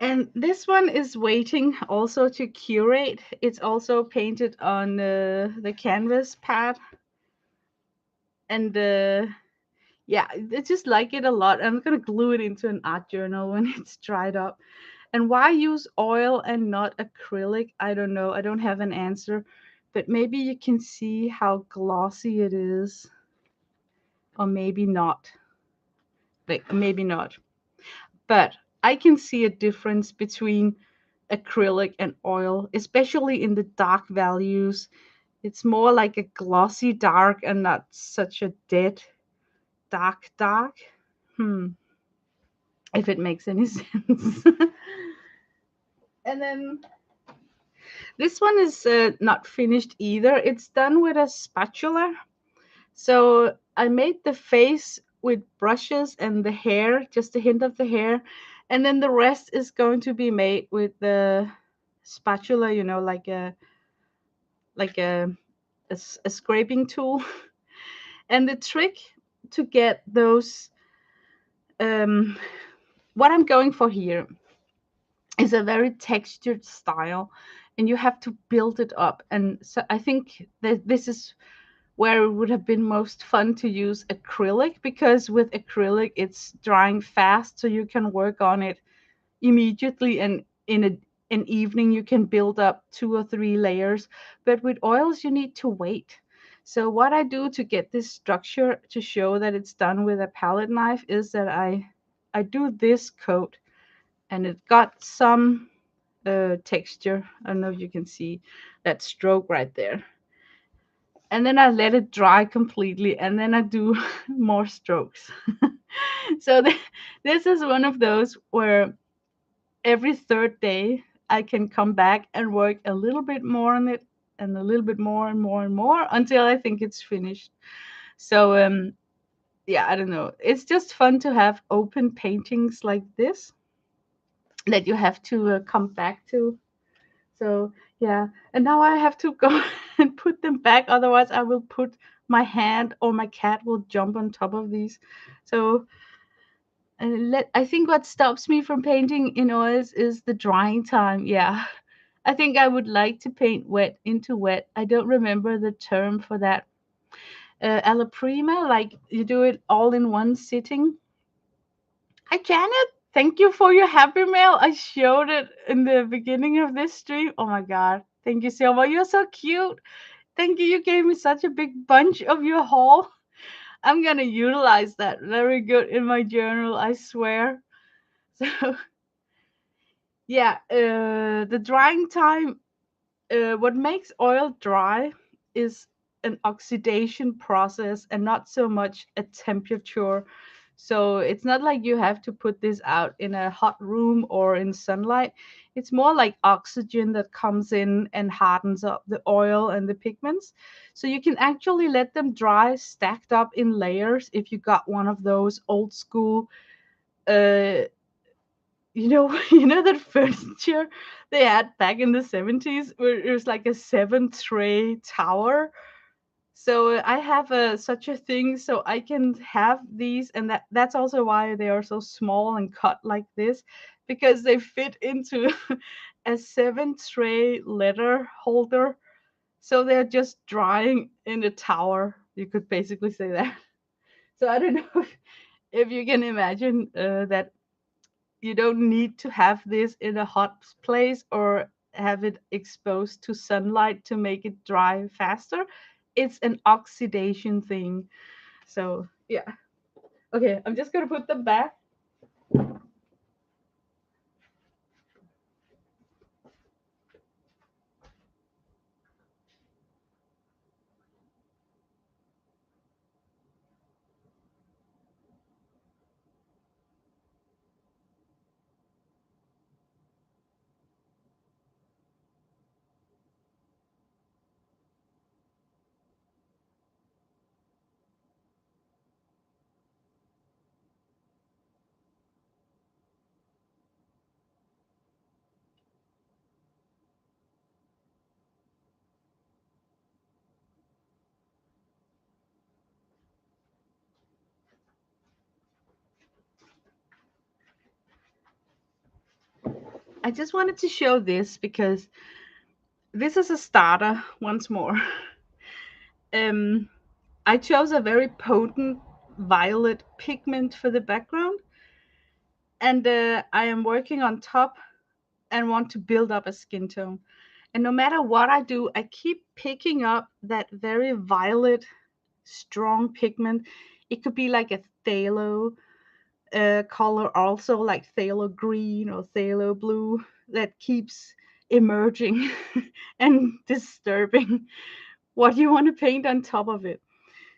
A: And this one is waiting also to curate. It's also painted on the canvas pad, and yeah, I just like it a lot. I'm gonna glue it into an art journal when it's dried up. And why use oil and not acrylic? I don't know. I don't have an answer, but maybe you can see how glossy it is, or maybe not. Like maybe not. But I can see a difference between acrylic and oil, especially in the dark values. It's more like a glossy dark and not such a dead dark. Hmm, if it makes any sense. And then this one is not finished either. It's done with a spatula. So I made the face with brushes and the hair, just a hint of the hair. And then the rest is going to be made with the spatula, like a scraping tool. And the trick to get those, um, what I'm going for here is a very textured style, and you have to build it up. And so I think that this is where it would have been most fun to use acrylic, because with acrylic it's drying fast, so you can work on it immediately, and in an evening you can build up 2 or 3 layers. But with oils you need to wait. So what I do to get this structure to show that it's done with a palette knife is that I do this coat, and it got some texture. I don't know if you can see that stroke right there. And then I let it dry completely, and then I do more strokes. So this is one of those where every third day I can come back and work a little bit more on it, and a little bit more and more and more until I think it's finished. So yeah, I don't know. It's just fun to have open paintings like this that you have to come back to. So yeah, and now I have to go and put them back. Otherwise, I will put my hand, or my cat will jump on top of these. So I think what stops me from painting in oils is the drying time. Yeah, I think I would like to paint wet into wet. I don't remember the term for that. Alla prima, like you do it all in one sitting. Hi, Janet. Thank you for your happy mail. I showed it in the beginning of this stream. Oh my God. Thank you so much. You're so cute. Thank you. You gave me such a big bunch of your haul. I'm going to utilize that very good in my journal, I swear. So, yeah, the drying time, what makes oil dry is an oxidation process and not so much a temperature. So it's not like you have to put this out in a hot room or in sunlight. It's more like oxygen that comes in and hardens up the oil and the pigments. So you can actually let them dry stacked up in layers if you got one of those old school uh you know that furniture they had back in the 70s where it was like a seven tray tower. So I have such a thing, so I can have these, and that's also why they are so small and cut like this, because they fit into a seven tray letter holder. So they're just drying in a tower. You could basically say that. So I don't know if you can imagine that you don't need to have this in a hot place or have it exposed to sunlight to make it dry faster. It's an oxidation thing. So, yeah. Okay, I'm just going to put them back. I just wanted to show this because this is a starter once more. Um, I chose a very potent violet pigment for the background, and I am working on top and want to build up a skin tone. And no matter what I do, I keep picking up that very violet, strong pigment. It could be like a phthalo color, also like phthalo green or phthalo blue, that keeps emerging and disturbing what you want to paint on top of it.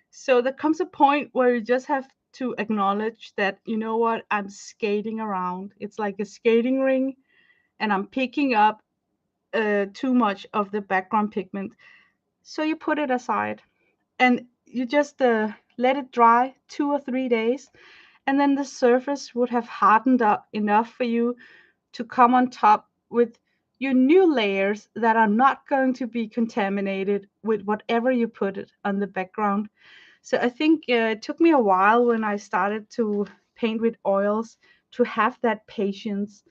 A: So there comes a point where you just have to acknowledge that, you know what, I'm skating around. It's like a skating ring, and I'm picking up too much of the background pigment. So you put it aside and you just let it dry 2 or 3 days, and then the surface would have hardened up enough for you to come on top with your new layers that are not going to be contaminated with whatever you put it on the background. So I think it took me a while when I started to paint with oils to have that patience,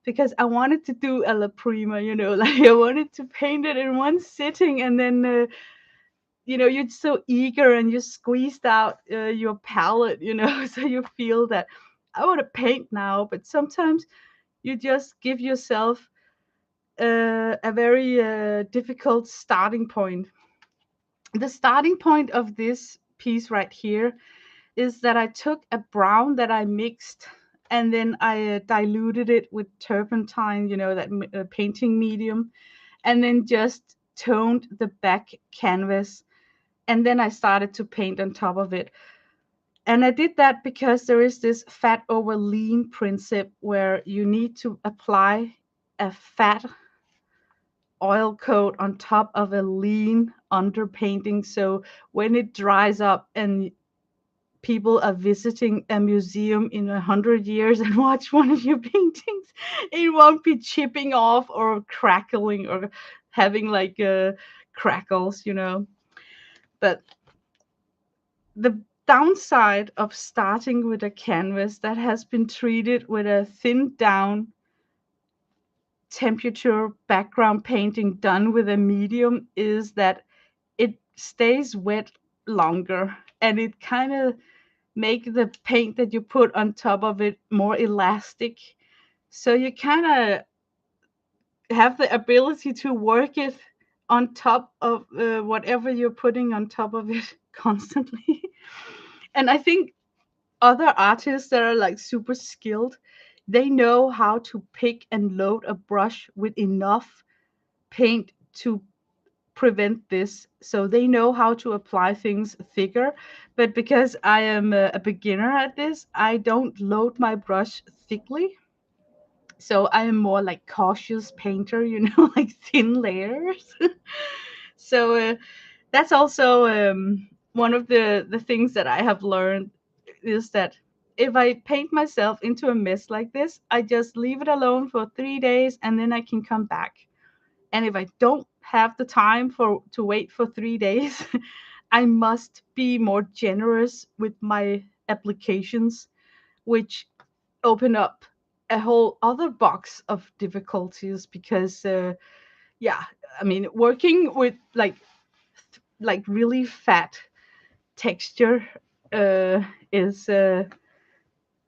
A: because I wanted to do a la prima, like I wanted to paint it in one sitting, and then you're so eager and you squeezed out your palette, so you feel that I want to paint now. But sometimes you just give yourself a very difficult starting point. The starting point of this piece right here is that I took a brown that I mixed, and then I diluted it with turpentine, that painting medium, and then just toned the back canvas, and then I started to paint on top of it. And I did that because there is this fat over lean principle where you need to apply a fat oil coat on top of a lean underpainting. So when it dries up and people are visiting a museum in 100 years and watch one of your paintings, it won't be chipping off or crackling or having like crackles, But the downside of starting with a canvas that has been treated with a thinned down temperature background painting done with a medium is that it stays wet longer, and it kind of make the paint that you put on top of it more elastic. So you kind of have the ability to work it on top of whatever you're putting on top of it constantly. And I think other artists that are like super skilled, they know how to pick and load a brush with enough paint to prevent this. So they know how to apply things thicker. But because I am a beginner at this, I don't load my brush thickly. So I am more like cautious painter, like thin layers. So that's also one of the things that I have learned is that if I paint myself into a mess like this, I just leave it alone for 3 days and then I can come back. And if I don't have the time to wait for 3 days, I must be more generous with my applications, which open up a whole other box of difficulties because yeah, I mean, working with like really fat texture uh, is uh,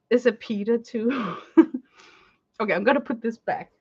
A: is a Peter too. Okay, I'm gonna put this back.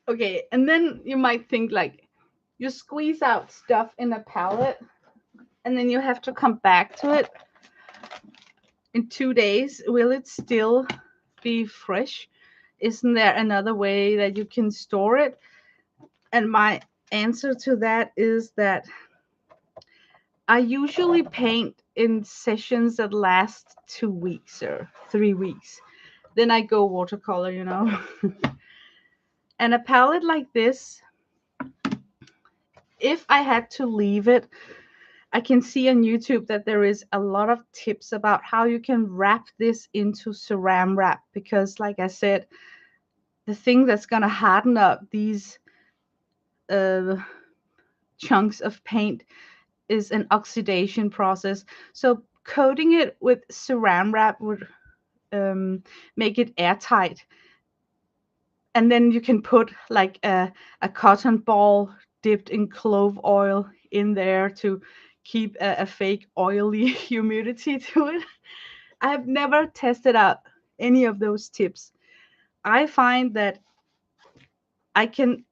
A: Okay, and then you might think like you squeeze out stuff in a palette and then you have to come back to it in 2 days. Will it still be fresh? Isn't there another way that you can store it? And my answer to that is that I usually paint in sessions that last 2 weeks or 3 weeks. Then I go watercolor. And a palette like this, if I had to leave it, I can see on YouTube that there is a lot of tips about how you can wrap this into saran wrap because, like I said, the thing that's going to harden up these uh, chunks of paint is an oxidation process. So coating it with saran wrap would make it airtight. And then you can put like a cotton ball dipped in clove oil in there to keep a fake oily humidity to it. I have never tested out any of those tips. I find that I can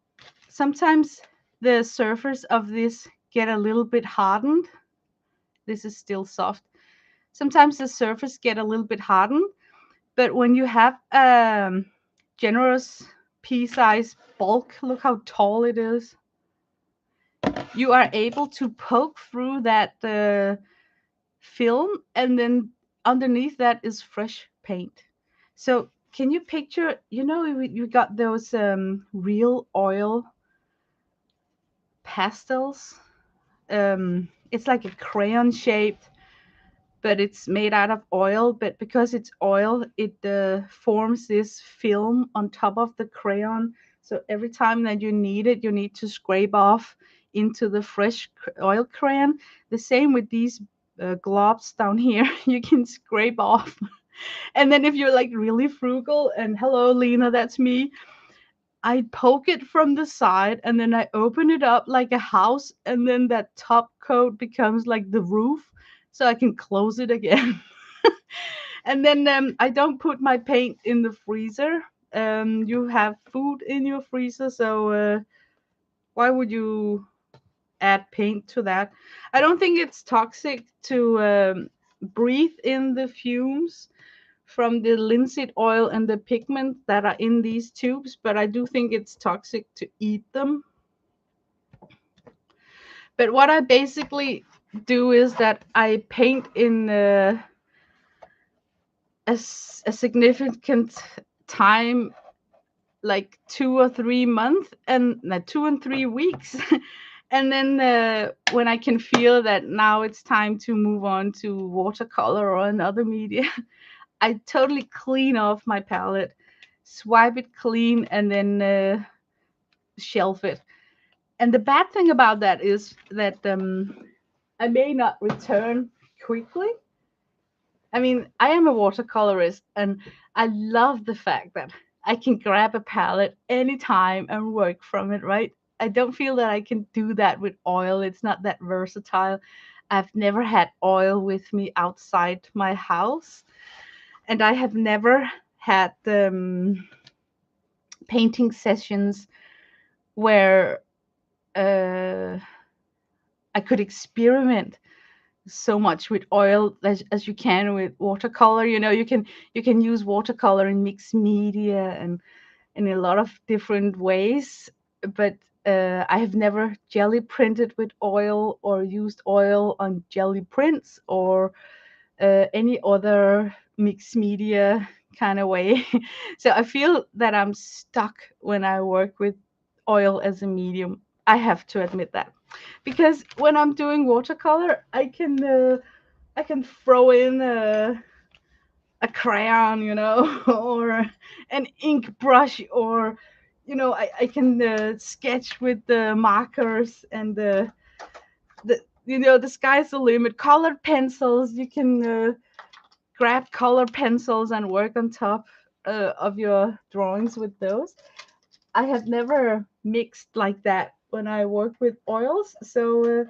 A: sometimes the surface of this get a little bit hardened. This is still soft. Sometimes the surface get a little bit hardened, but when you have generous pea-sized bulk, look how tall it is. You are able to poke through that film, and then underneath that is fresh paint. So can you picture? You got those real oil pastels. It's like a crayon shaped, but it's made out of oil. But because it's oil, it forms this film on top of the crayon. So every time that you need it, you need to scrape off into the fresh oil crayon. The same with these globs down here. You can scrape off. And then if you're like really frugal, and hello, Lena, that's me. I poke it from the side and then I open it up like a house, and then that top coat becomes like the roof so I can close it again. And then I don't put my paint in the freezer. You have food in your freezer, so why would you add paint to that? I don't think it's toxic to breathe in the fumes from the linseed oil and the pigment that are in these tubes, but I do think it's toxic to eat them. But what I basically do is that I paint in a significant time, like 2 or 3 months, and 2 and 3 weeks. And then when I can feel that now it's time to move on to watercolor or another media, I totally clean off my palette, swipe it clean, and then shelf it. And the bad thing about that is that I may not return quickly. I mean, I am a watercolorist and I love the fact that I can grab a palette anytime and work from it, right? I don't feel that I can do that with oil. It's not that versatile. I've never had oil with me outside my house, and I have never had painting sessions where uh, I could experiment so much with oil as you can with watercolor. You can use watercolor in mixed media and in a lot of different ways, but I have never jelly printed with oil or used oil on jelly prints or any other mixed media kind of way. So I feel that I'm stuck when I work with oil as a medium. I have to admit that, because when I'm doing watercolor, I can throw in a crayon, or an ink brush, or I can sketch with the markers and the sky's the limit. Colored pencils, you can grab colored pencils and work on top of your drawings with those. I have never mixed like that when I work with oils, so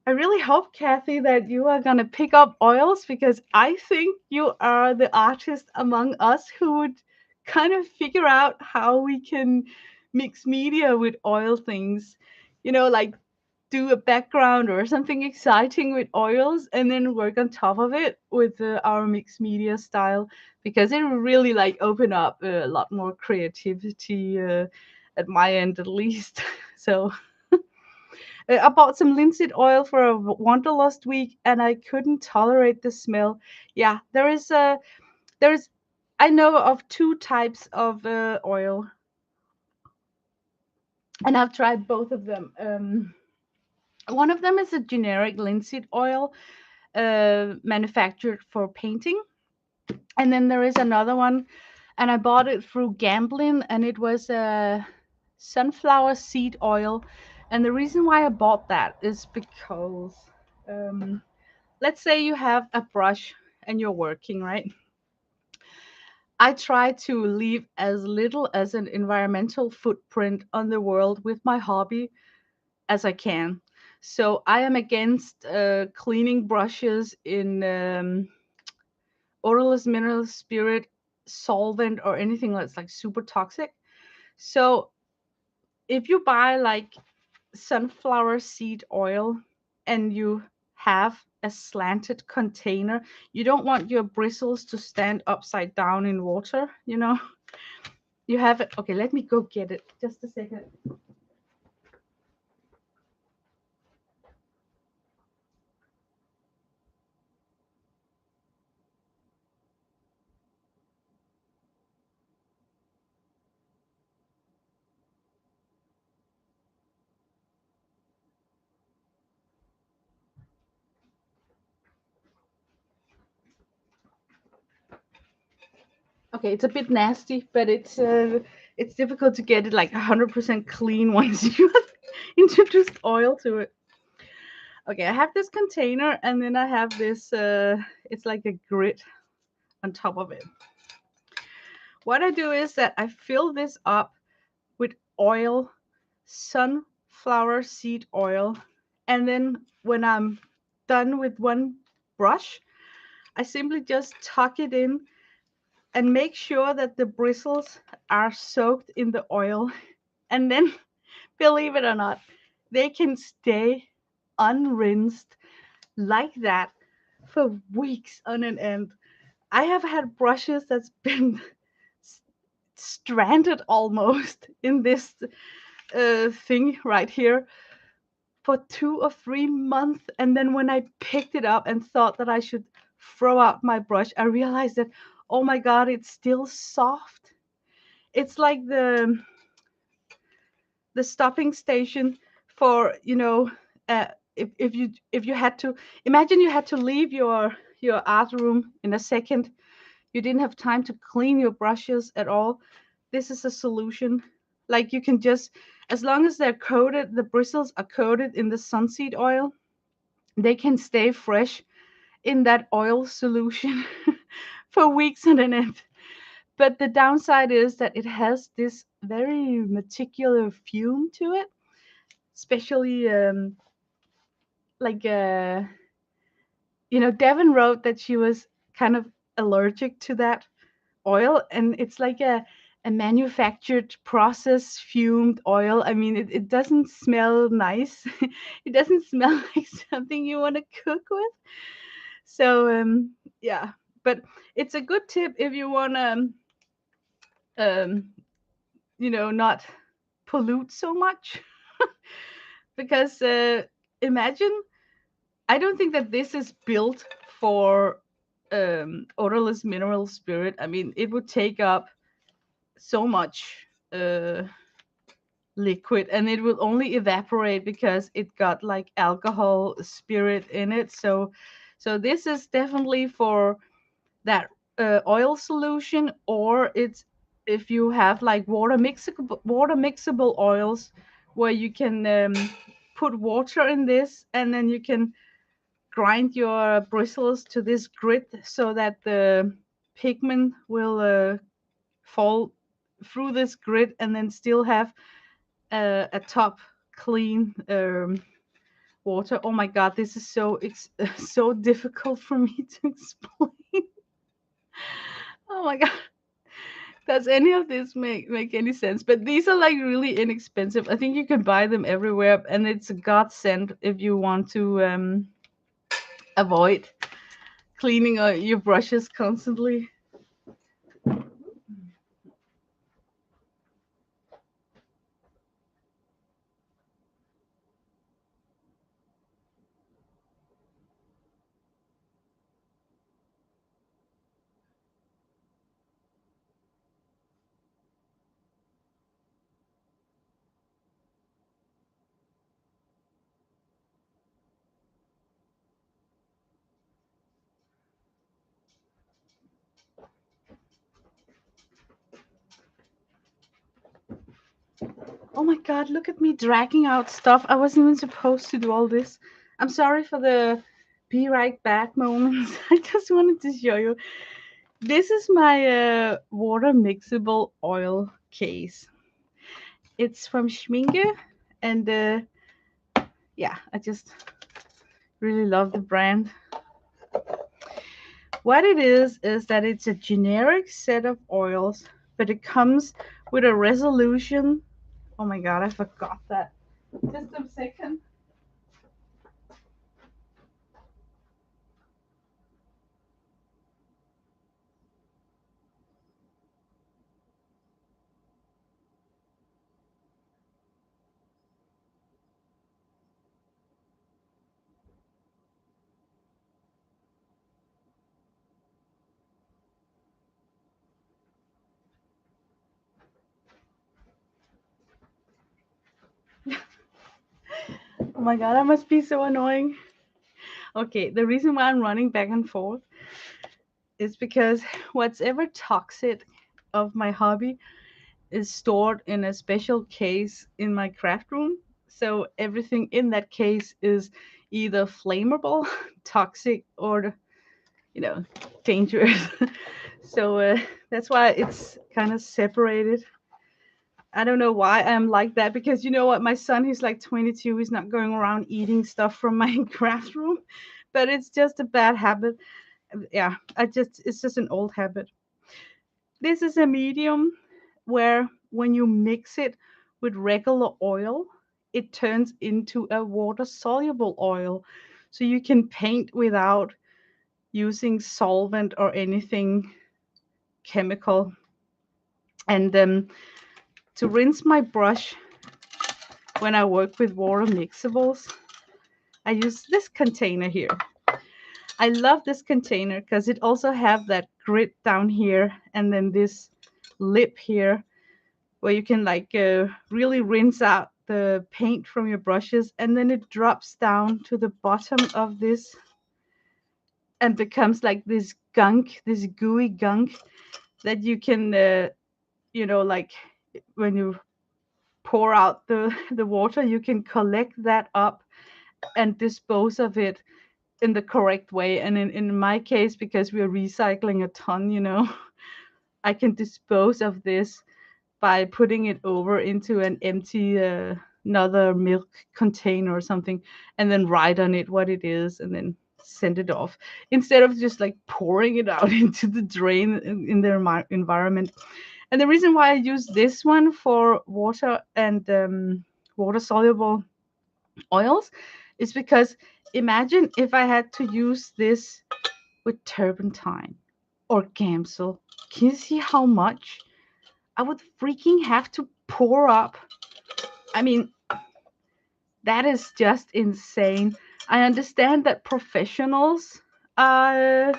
A: I really hope, Kathy, that you are going to pick up oils, because I think you are the artist among us who would kind of figure out how we can mix media with oil things. Like do a background or something exciting with oils and then work on top of it with our mixed media style, because it will really like open up a lot more creativity at my end, at least. So I bought some linseed oil for a wanderlust week, and I couldn't tolerate the smell. Yeah, there's I know of two types of oil, and I've tried both of them. One of them is a generic linseed oil, manufactured for painting, and then there is another one, and I bought it through gambling, and it was a sunflower seed oil. And the reason why I bought that is because um, let's say you have a brush and you're working, right? I try to leave as little as an environmental footprint on the world with my hobby as I can. So I am against cleaning brushes in odorless mineral spirit, solvent, or anything that's like super toxic. So if you buy like sunflower seed oil and you have a slanted container, you don't want your bristles to stand upside down in water. You have it. Okay, let me go get it. Just a second. Okay, it's a bit nasty, but it's difficult to get it like 100% clean once you have introduced oil to it. Okay, I have this container, and then I have this it's like a grit on top of it. What I do is that I fill this up with oil, sunflower seed oil, and then when I'm done with one brush, I simply just tuck it in and make sure that the bristles are soaked in the oil. And then, believe it or not, they can stay unrinsed like that for weeks on an end. I have had brushes that's been stranded almost in this thing right here for 2 or 3 months. And then when I picked it up and thought that I should throw out my brush, I realized that, oh my God, it's still soft. It's like the stopping station for, if you had to imagine you had to leave your art room in a second. You didn't have time to clean your brushes at all. This is a solution. Like you can just, as long as they're coated, the bristles are coated in the sunseed oil, they can stay fresh in that oil solution for weeks on end. But the downside is that it has this very particular fume to it, especially like Devin wrote that she was kind of allergic to that oil, and it's like a manufactured process fumed oil. I mean, it doesn't smell nice. It doesn't smell like something you want to cook with. So yeah, but it's a good tip if you want to um, not pollute so much. Because imagine, I don't think that this is built for odorless mineral spirit. I mean, it would take up so much liquid, and it will only evaporate because it got like alcohol spirit in it. So this is definitely for that oil solution, or it's if you have like water mixable oils where you can put water in this, and then you can grind your bristles to this grit so that the pigment will fall through this grit, and then still have a top clean water. Oh my god, this is so difficult for me to explain. Oh my god, does any of this make any sense? But these are like really inexpensive. I think you can buy them everywhere, and it's a godsend if you want to avoid cleaning your brushes constantly. Oh my god, look at me dragging out stuff. I wasn't even supposed to do all this. I'm sorry for the be right back moments. I just wanted to show you. This is my water mixable oil case. It's from Schminke, and yeah, I just really love the brand. What it is that it's a generic set of oils, but it comes with a resolution. Oh my god, I forgot that. Just a second. Oh my god, I must be so annoying. Okay, the reason why I'm running back and forth is because whatever toxic of my hobby is stored in a special case in my craft room. So everything in that case is either flammable, toxic, or you know, dangerous. So that's why it's kind of separated. I don't know why I'm like that, because you know what, my son, he's like 22, he's not going around eating stuff from my craft room, but it's just a bad habit. Yeah, it's just an old habit. This is a medium where when you mix it with regular oil, it turns into a water soluble oil. So you can paint without using solvent or anything chemical. And to rinse my brush when I work with water mixables, I use this container here. I love this container because it also have that grit down here, and then this lip here where you can like really rinse out the paint from your brushes, and then it drops down to the bottom of this and becomes like this gunk, this gooey gunk that you can like when you pour out the the water, you can collect that up and dispose of it in the correct way. And in my case, because we are recycling a ton, I can dispose of this by putting it over into an empty another milk container or something, and then write on it what it is, and then send it off, instead of just like pouring it out into the drain in the environment. And the reason why I use this one for water and water soluble oils is because, imagine if I had to use this with turpentine or Gamsol. Can you see how much I would freaking have to pour up? I mean, that is just insane. I understand that professionals are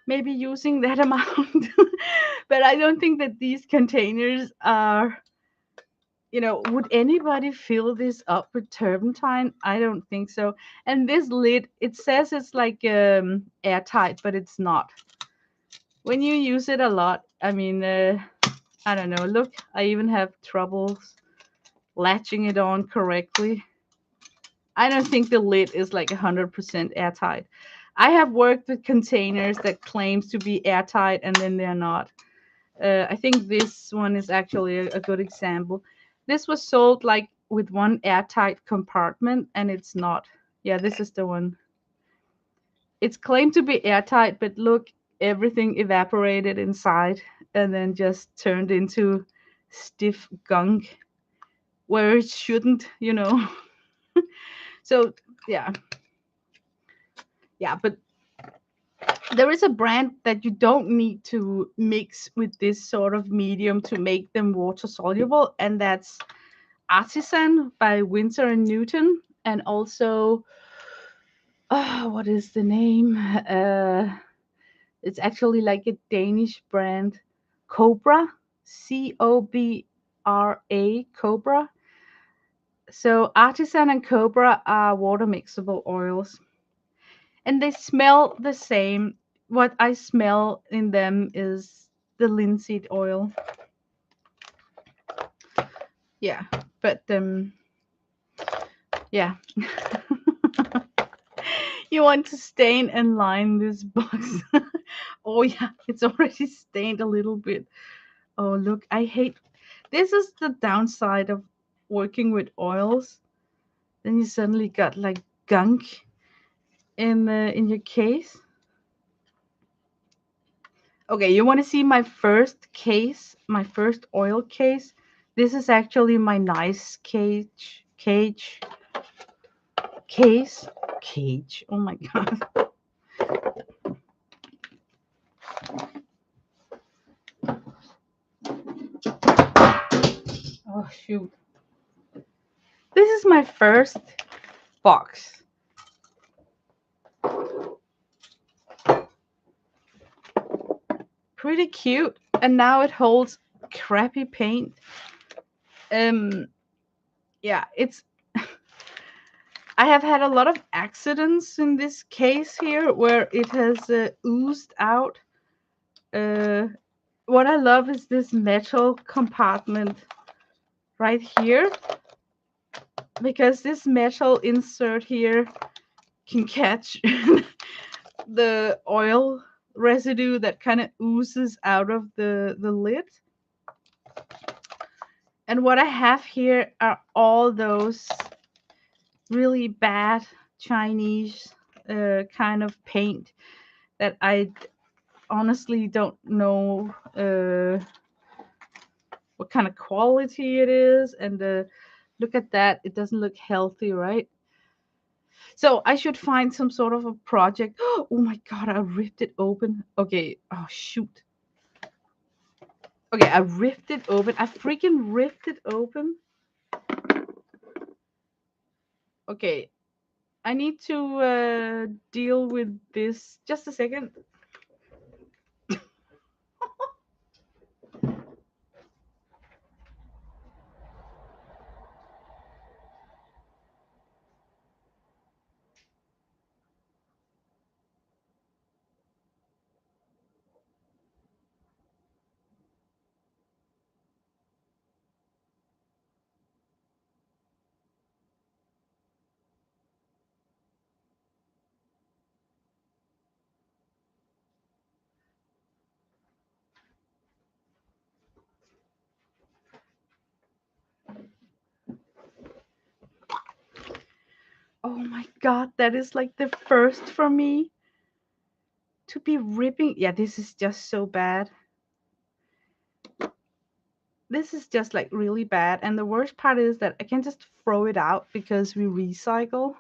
A: maybe using that amount, but I don't think that these containers are, would anybody fill this up with turpentine? I don't think so. And this lid, it says it's like airtight, but it's not. When you use it a lot, I mean, I don't know. Look, I even have troubles latching it on correctly. I don't think the lid is like 100% airtight. I have worked with containers that claims to be airtight and then they're not. I think this one is actually a good example. This was sold like with one airtight compartment and it's not. Yeah, this is the one. It's claimed to be airtight, but look, everything evaporated inside and then just turned into stiff gunk where it shouldn't. So, yeah. Yeah, but there is a brand that you don't need to mix with this sort of medium to make them water soluble, and that's Artisan by Windsor and Newton. And also, what is the name? It's actually like a Danish brand, Cobra, Cobra, Cobra. So Artisan and Cobra are water mixable oils, and they smell the same. What I smell in them is the linseed oil. Yeah, but yeah. You want to stain and line this box? Oh yeah, it's already stained a little bit. Oh look, I hate. This is the downside of working with oils. Then you suddenly got like gunk in your case. Okay, you want to see my first case, my first oil case? This is actually my nice cage. Oh my god. Oh shoot. This is my first box. Pretty cute. And now it holds crappy paint. Um yeah, it's I have had a lot of accidents in this case here where it has oozed out. Uh, what I love is this metal compartment right here, because this metal insert here can catch the oil residue that kind of oozes out of the lid. And what I have here are all those really bad Chinese kind of paint that I honestly don't know what kind of quality it is. And look at that, it doesn't look healthy, right? So I should find some sort of a project. Oh my god, I ripped it open. Okay, oh shoot. Okay, I ripped it open. I freaking ripped it open. Okay, I need to deal with this. Just a second. Oh my god, that is like the first for me to be ripping. Yeah, this is just so bad. This is just like really bad. And the worst part is that I can just throw it out because we recycle.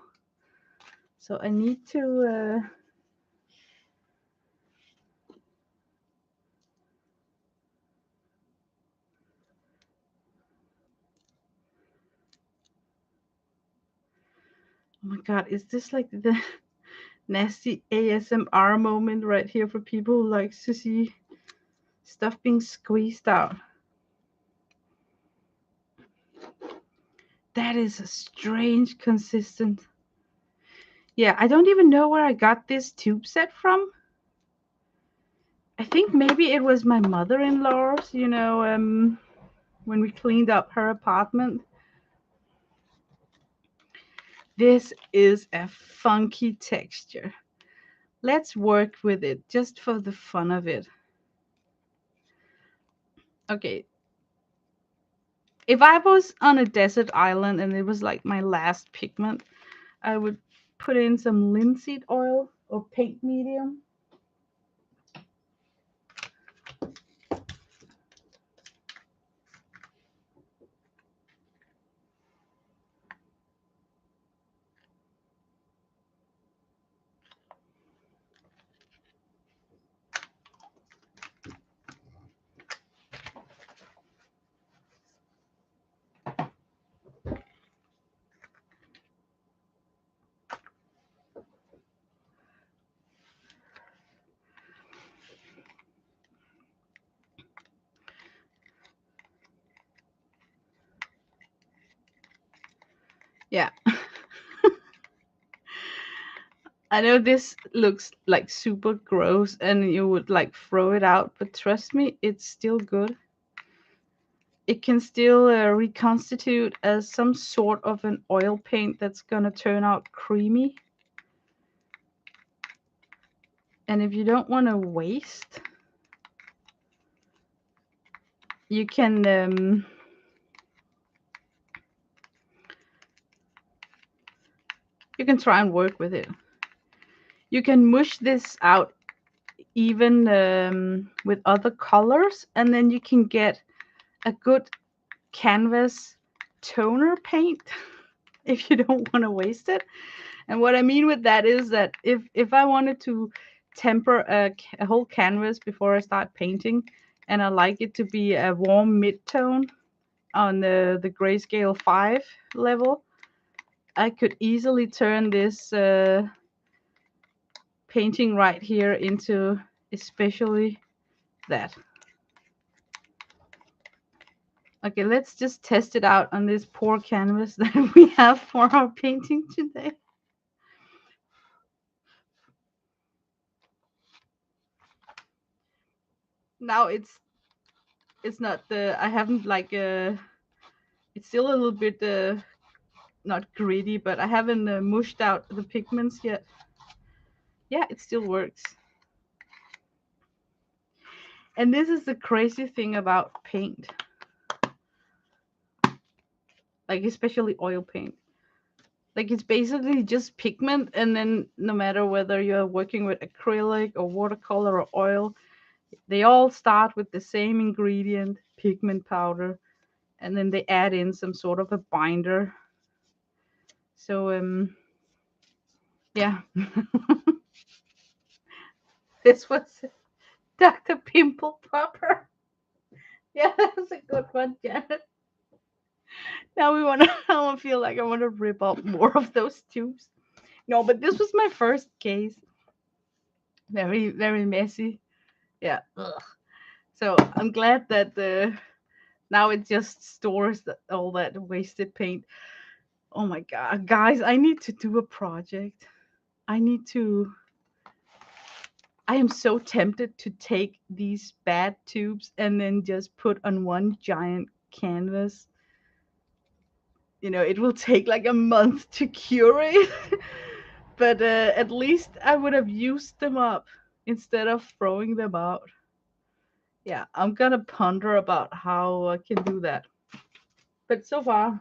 A: So I need to. Oh my god, is this like the nasty ASMR moment right here for people who likes to see stuff being squeezed out? That is a strange consistent. Yeah, I don't even know where I got this tube set from. I think maybe it was my mother-in-law's, when we cleaned up her apartment. This is a funky texture. Let's work with it just for the fun of it. Okay, if I was on a desert island and it was like my last pigment, I would put in some linseed oil or paint medium. Yeah, I know this looks like super gross and you would like throw it out, but trust me, it's still good. It can still reconstitute as some sort of an oil paint that's gonna turn out creamy. And if you don't want to waste, you can try and work with it. You can mush this out even with other colors, and then you can get a good canvas toner paint if you don't want to waste it. And what I mean with that is that if I wanted to temper a whole canvas before I start painting, and I like it to be a warm mid-tone on the grayscale 5 level, I could easily turn this painting right here into especially that. Okay, let's just test it out on this poor canvas that we have for our painting today. Now it's not the I haven't like it's still a little bit not gritty, but I haven't mushed out the pigments yet. Yeah, it still works. And this is the crazy thing about paint, like especially oil paint. Like it's basically just pigment, and then no matter whether you're working with acrylic or watercolor or oil, they all start with the same ingredient, pigment powder, and then they add in some sort of a binder. So yeah. This was Dr. Pimple Popper. Yeah, that's a good one, Janet. Now we wanna I feel like I wanna rip up more of those tubes. No, but this was my first case. Very, very messy. Yeah. Ugh. So I'm glad that now it just stores all that wasted paint. Oh my god, guys, I need to do a project. I need to. I am so tempted to take these bad tubes and then just put on one giant canvas. It will take like a month to cure it, but at least I would have used them up instead of throwing them out. Yeah, I'm gonna ponder about how I can do that. But so far,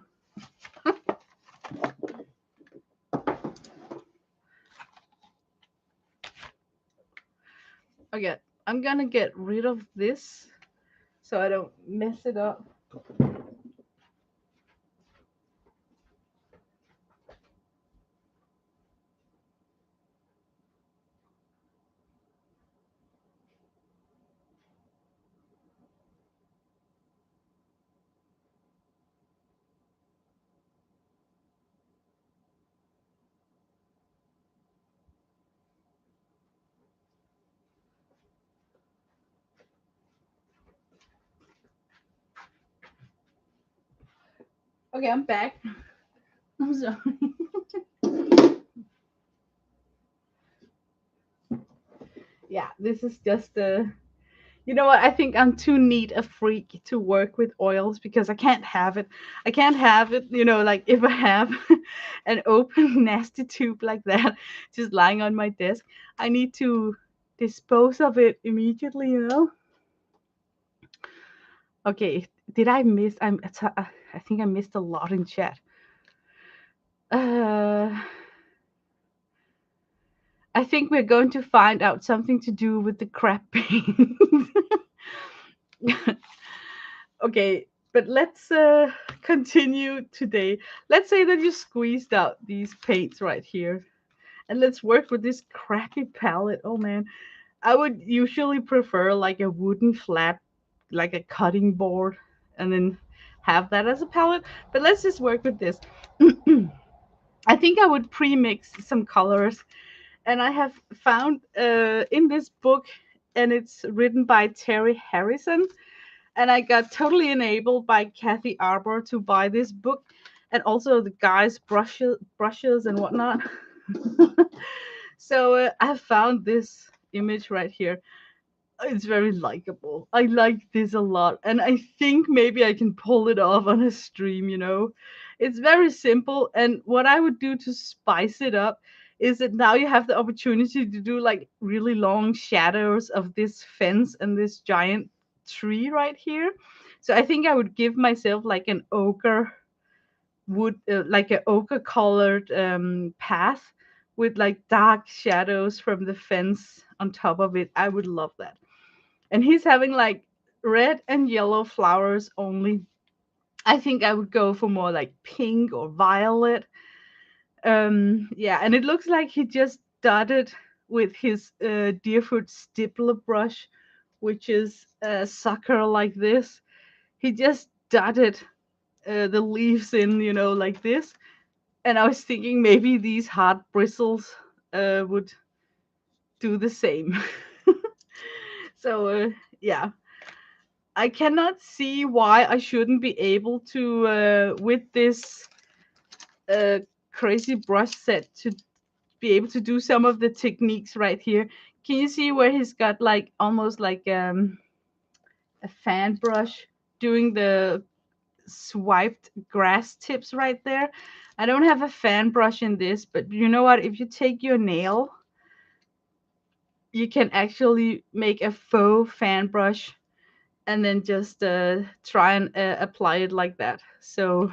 A: Okay, I'm gonna get rid of this so I don't mess it up. Okay, I'm back. I'm sorry. Yeah, this is just you know what? I think I'm too neat a freak to work with oils because I can't have it. I can't have it, like if I have an open nasty tube like that just lying on my desk, I need to dispose of it immediately. Okay, did I miss? I think I missed a lot in chat. Uh, I think we're going to find out something to do with the crab paint. Okay, but let's continue today. Let's say that you squeezed out these paints right here, and let's work with this crappy palette. Oh man, I would usually prefer like a wooden flat, like a cutting board, and then have that as a palette. But let's just work with this. I think I would pre-mix some colors, and I have found in this book, and it's written by Terry Harrison, and I got totally enabled by Kathy Arbor to buy this book, and also the guy's brushes and whatnot. So I found this image right here. It's very likable. I like this a lot, and I think maybe I can pull it off on a stream. It's very simple, and what I would do to spice it up is that now you have the opportunity to do like really long shadows of this fence and this giant tree right here. So I think I would give myself like an ochre wood, like an ochre colored path with like dark shadows from the fence on top of it. I would love that. And he's having like red and yellow flowers only. I think I would go for more like pink or violet. Yeah, and it looks like he just dotted with his Deerfoot stippler brush, which is a sucker like this. He just dotted the leaves in, like this. And I was thinking maybe these hard bristles would do the same. So yeah, I cannot see why I shouldn't be able to, with this uh, crazy brush set, to be able to do some of the techniques right here. Can you see where he's got like almost like a fan brush doing the swiped grass tips right there? I don't have a fan brush in this, but you know what? If you take your nail, you can actually make a faux fan brush and then just try and apply it like that. So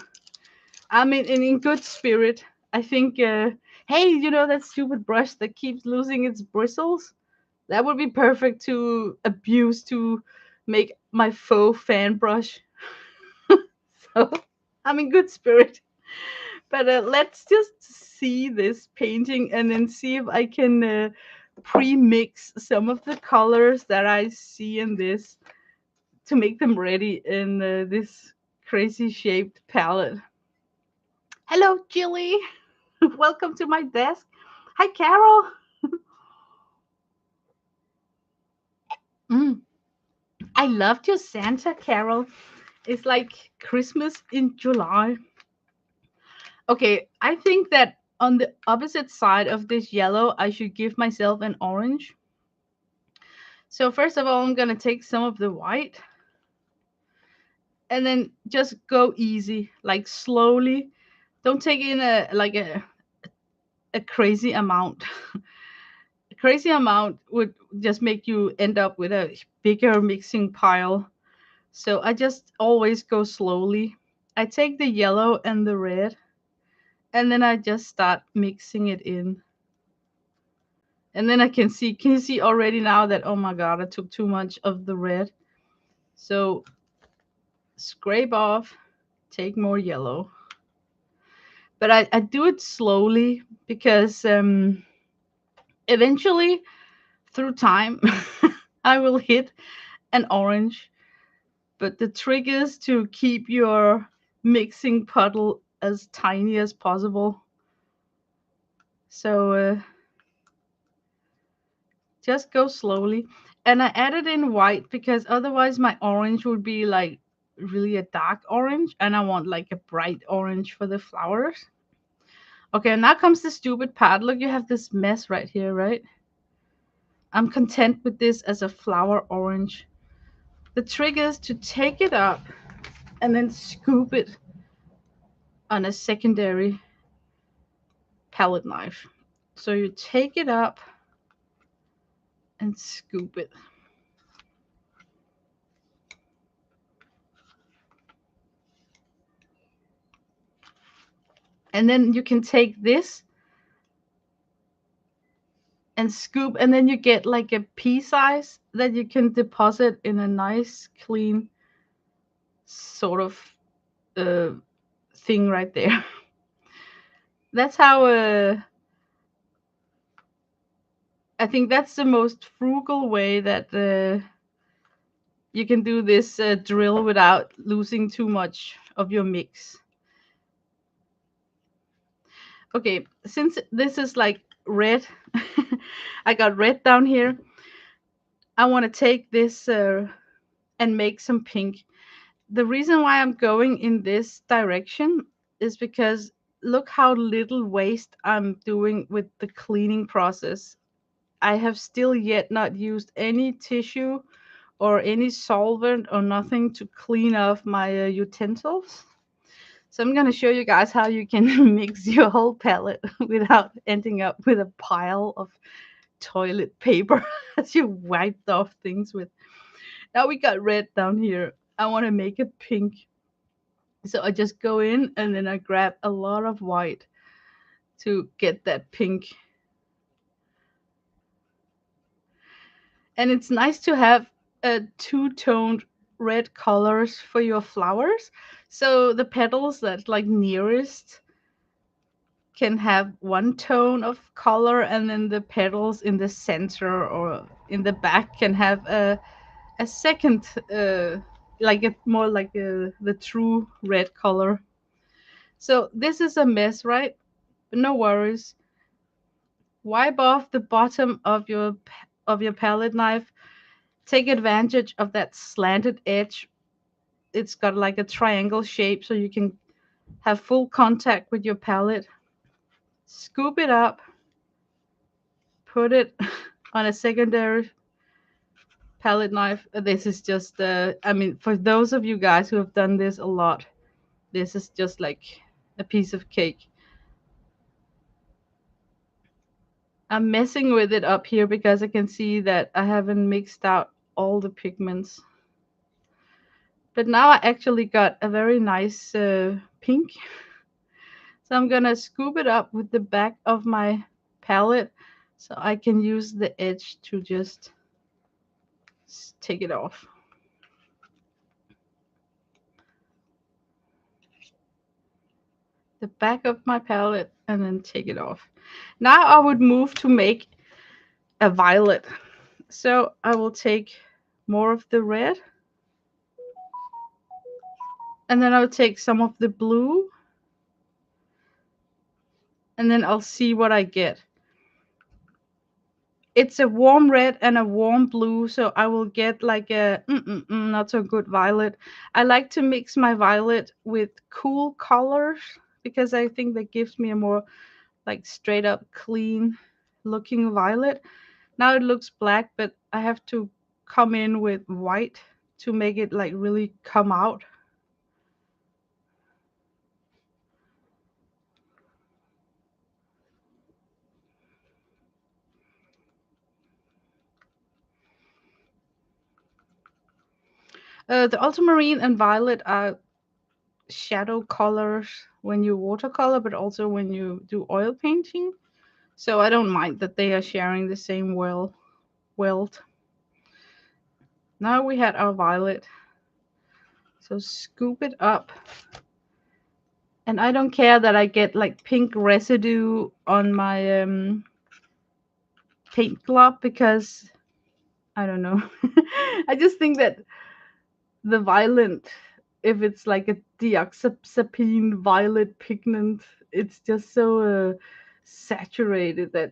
A: I'm in good spirit. I think, hey, that stupid brush that keeps losing its bristles? That would be perfect to abuse to make my faux fan brush. So I'm in good spirit. But let's just see this painting and then see if I can pre-mix some of the colors that I see in this to make them ready in this crazy shaped palette. Hello, Jilly. Welcome to my desk. Hi, Carol. Mm, I loved your Santa, Carol. It's like Christmas in July. Okay, I think that on the opposite side of this yellow, I should give myself an orange. So first of all, I'm gonna take some of the white and then just go easy, like slowly. Don't take in a crazy amount. A crazy amount would just make you end up with a bigger mixing pile. So I just always go slowly. I take the yellow and the red, and then I just start mixing it in. And then I can you see already now that, oh my god, I took too much of the red. So scrape off, take more yellow. But I do it slowly because eventually through time I will hit an orange. But the trick is to keep your mixing puddle as tiny as possible. So just go slowly. And I added in white because otherwise my orange would be like really a dark orange, and I want like a bright orange for the flowers. Okay, now comes the stupid part. Look, you have this mess right here, right? I'm content with this as a flower orange. The trick is to take it up and then scoop it on a secondary palette knife. So you take it up and scoop it. And then you can take this and scoop, and then you get like a pea size that you can deposit in a nice clean sort of uh, thing right there. That's how I think that's the most frugal way that you can do this drill without losing too much of your mix. Okay, since this is like red, I got red down here. I want to take this and make some pink. The reason why I'm going in this direction is because look how little waste I'm doing with the cleaning process. I have still yet not used any tissue or any solvent or nothing to clean off my utensils. So I'm going to show you guys how you can mix your whole palette without ending up with a pile of toilet paper as you wiped off things with. Now we got red down here. I want to make it pink. So I just go in and then I grab a lot of white to get that pink. And it's nice to have two-toned red colors for your flowers. So the petals that's like nearest can have one tone of color, and then the petals in the center or in the back can have a second like a more like the true red color. So this is a mess, right? But no worries. Wipe off the bottom of your palette knife. Take advantage of that slanted edge. It's got like a triangle shape so you can have full contact with your palette. Scoop it up, put it on a secondary palette knife. This is just I mean, for those of you guys who have done this a lot, this is just like a piece of cake. I'm messing with it up here because I can see that I haven't mixed out all the pigments. But now I actually got a very nice pink. So I'm gonna scoop it up with the back of my palette so I can use the edge to just take it off. The back of my palette and then take it off. Now I would move to make a violet. So I will take more of the red, and then I'll take some of the blue, and then I'll see what I get. It's a warm red and a warm blue, so I will get like a not so good violet. I like to mix my violet with cool colors because I think that gives me a more like straight up clean looking violet. Now it looks black, but I have to come in with white to make it like really come out. The ultramarine and violet are shadow colors when you watercolor, but also when you do oil painting. So I don't mind that they are sharing the same welt. Now we had our violet. So scoop it up. And I don't care that I get like pink residue on my paint glove because I don't know. I just think that the violet, if it's like a deoxyzapine violet pigment, it's just so saturated that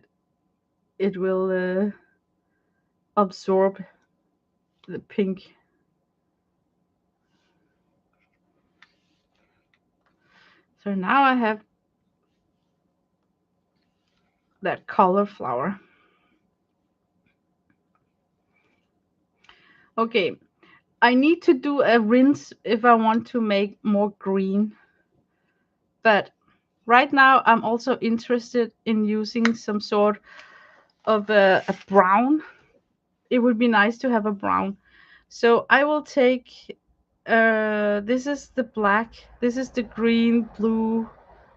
A: it will absorb the pink. So now I have that color flower. Okay, I need to do a rinse if I want to make more green. But right now I'm also interested in using some sort of a brown. It would be nice to have a brown. So I will take, this is the black, this is the green, blue,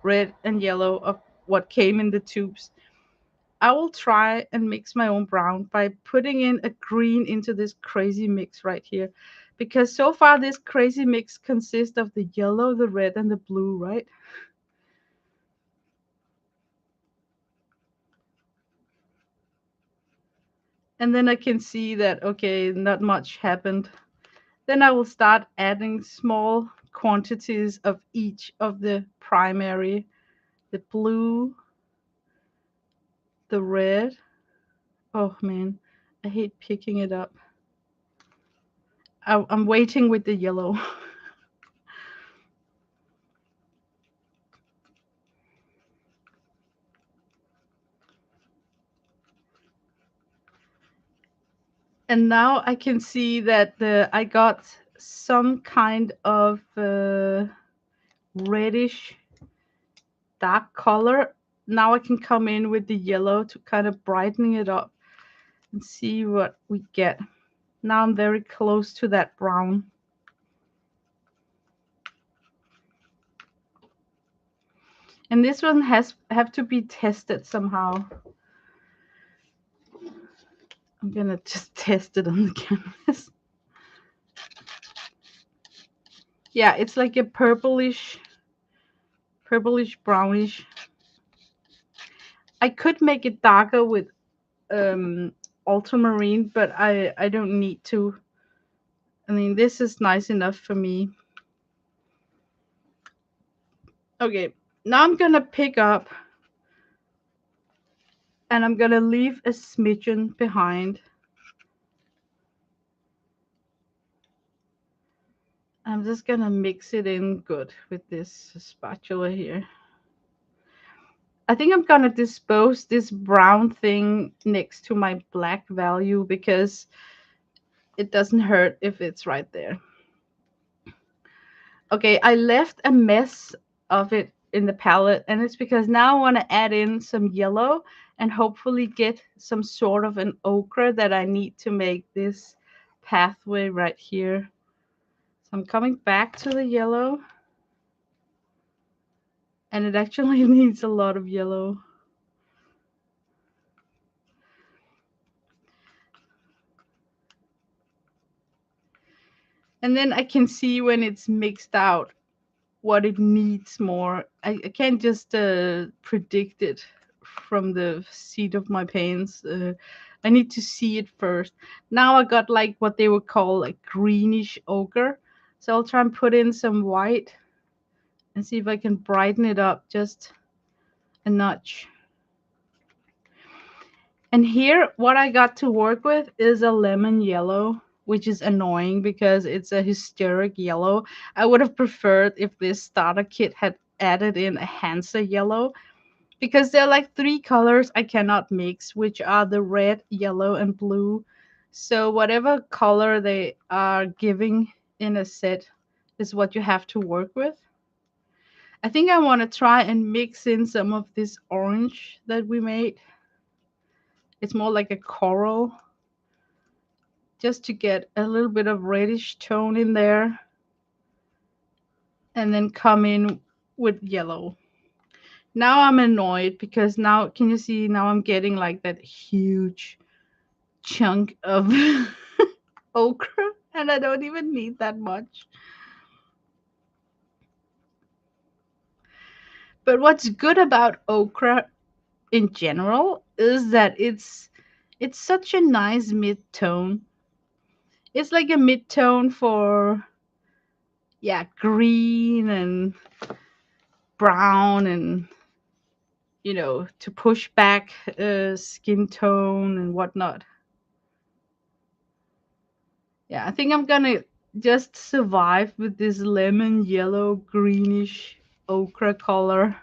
A: red, and yellow of what came in the tubes. I will try and mix my own brown by putting in a green into this crazy mix right here. Because so far this crazy mix consists of the yellow, the red, and the blue, right? And then I can see that, okay, not much happened. Then I will start adding small quantities of each of the primary, the blue, the red. Oh man, I hate picking it up. I'm waiting with the yellow. And now I can see that I got some kind of reddish dark color. Now I can come in with the yellow to kind of brighten it up and see what we get. Now I'm very close to that brown. And this one has have to be tested somehow. I'm gonna just test it on the canvas. Yeah, it's like a purplish brownish. I could make it darker with ultramarine, but I don't need to. I mean, this is nice enough for me. Okay, now I'm gonna pick up and I'm gonna leave a smidgen behind. I'm just gonna mix it in good with this spatula here. I think I'm gonna dispose this brown thing next to my black value because it doesn't hurt if it's right there. Okay, I left a mess of it in the palette, and it's because now I want to add in some yellow and hopefully get some sort of an ochre that I need to make this pathway right here. So I'm coming back to the yellow, and it actually needs a lot of yellow. And then I can see when it's mixed out what it needs more. I can't just predict it from the seat of my pants. I need to see it first. Now I got like what they would call like greenish ochre. So I'll try and put in some white and see if I can brighten it up just a notch. And here, what I got to work with is a lemon yellow, which is annoying because it's a hysteric yellow. I would have preferred if this starter kit had added in a Hansa yellow because there are like three colors I cannot mix, which are the red, yellow, and blue. So whatever color they are giving in a set is what you have to work with. I think I want to try and mix in some of this orange that we made. It's more like a coral, just to get a little bit of reddish tone in there, and then come in with yellow. Now I'm annoyed because now, can you see, now I'm getting like that huge chunk of okra, and I don't even need that much. But what's good about okra in general is that it's such a nice mid-tone. It's like a mid-tone for, yeah, green and brown, and to push back skin tone and whatnot. Yeah, I think I'm gonna just survive with this lemon yellow greenish ochre color,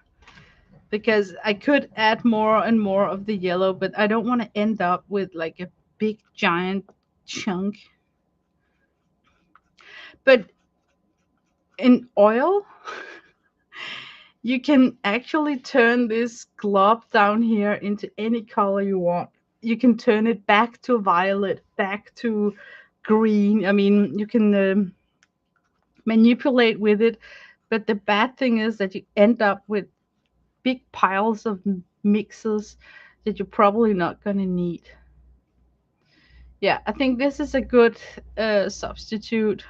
A: because I could add more and more of the yellow, but I don't want to end up with like a big giant chunk. But in oil, you can actually turn this glob down here into any color you want. You can turn it back to violet, back to green. I mean, you can manipulate with it, but the bad thing is that you end up with big piles of mixes that you're probably not going to need. Yeah, I think this is a good substitute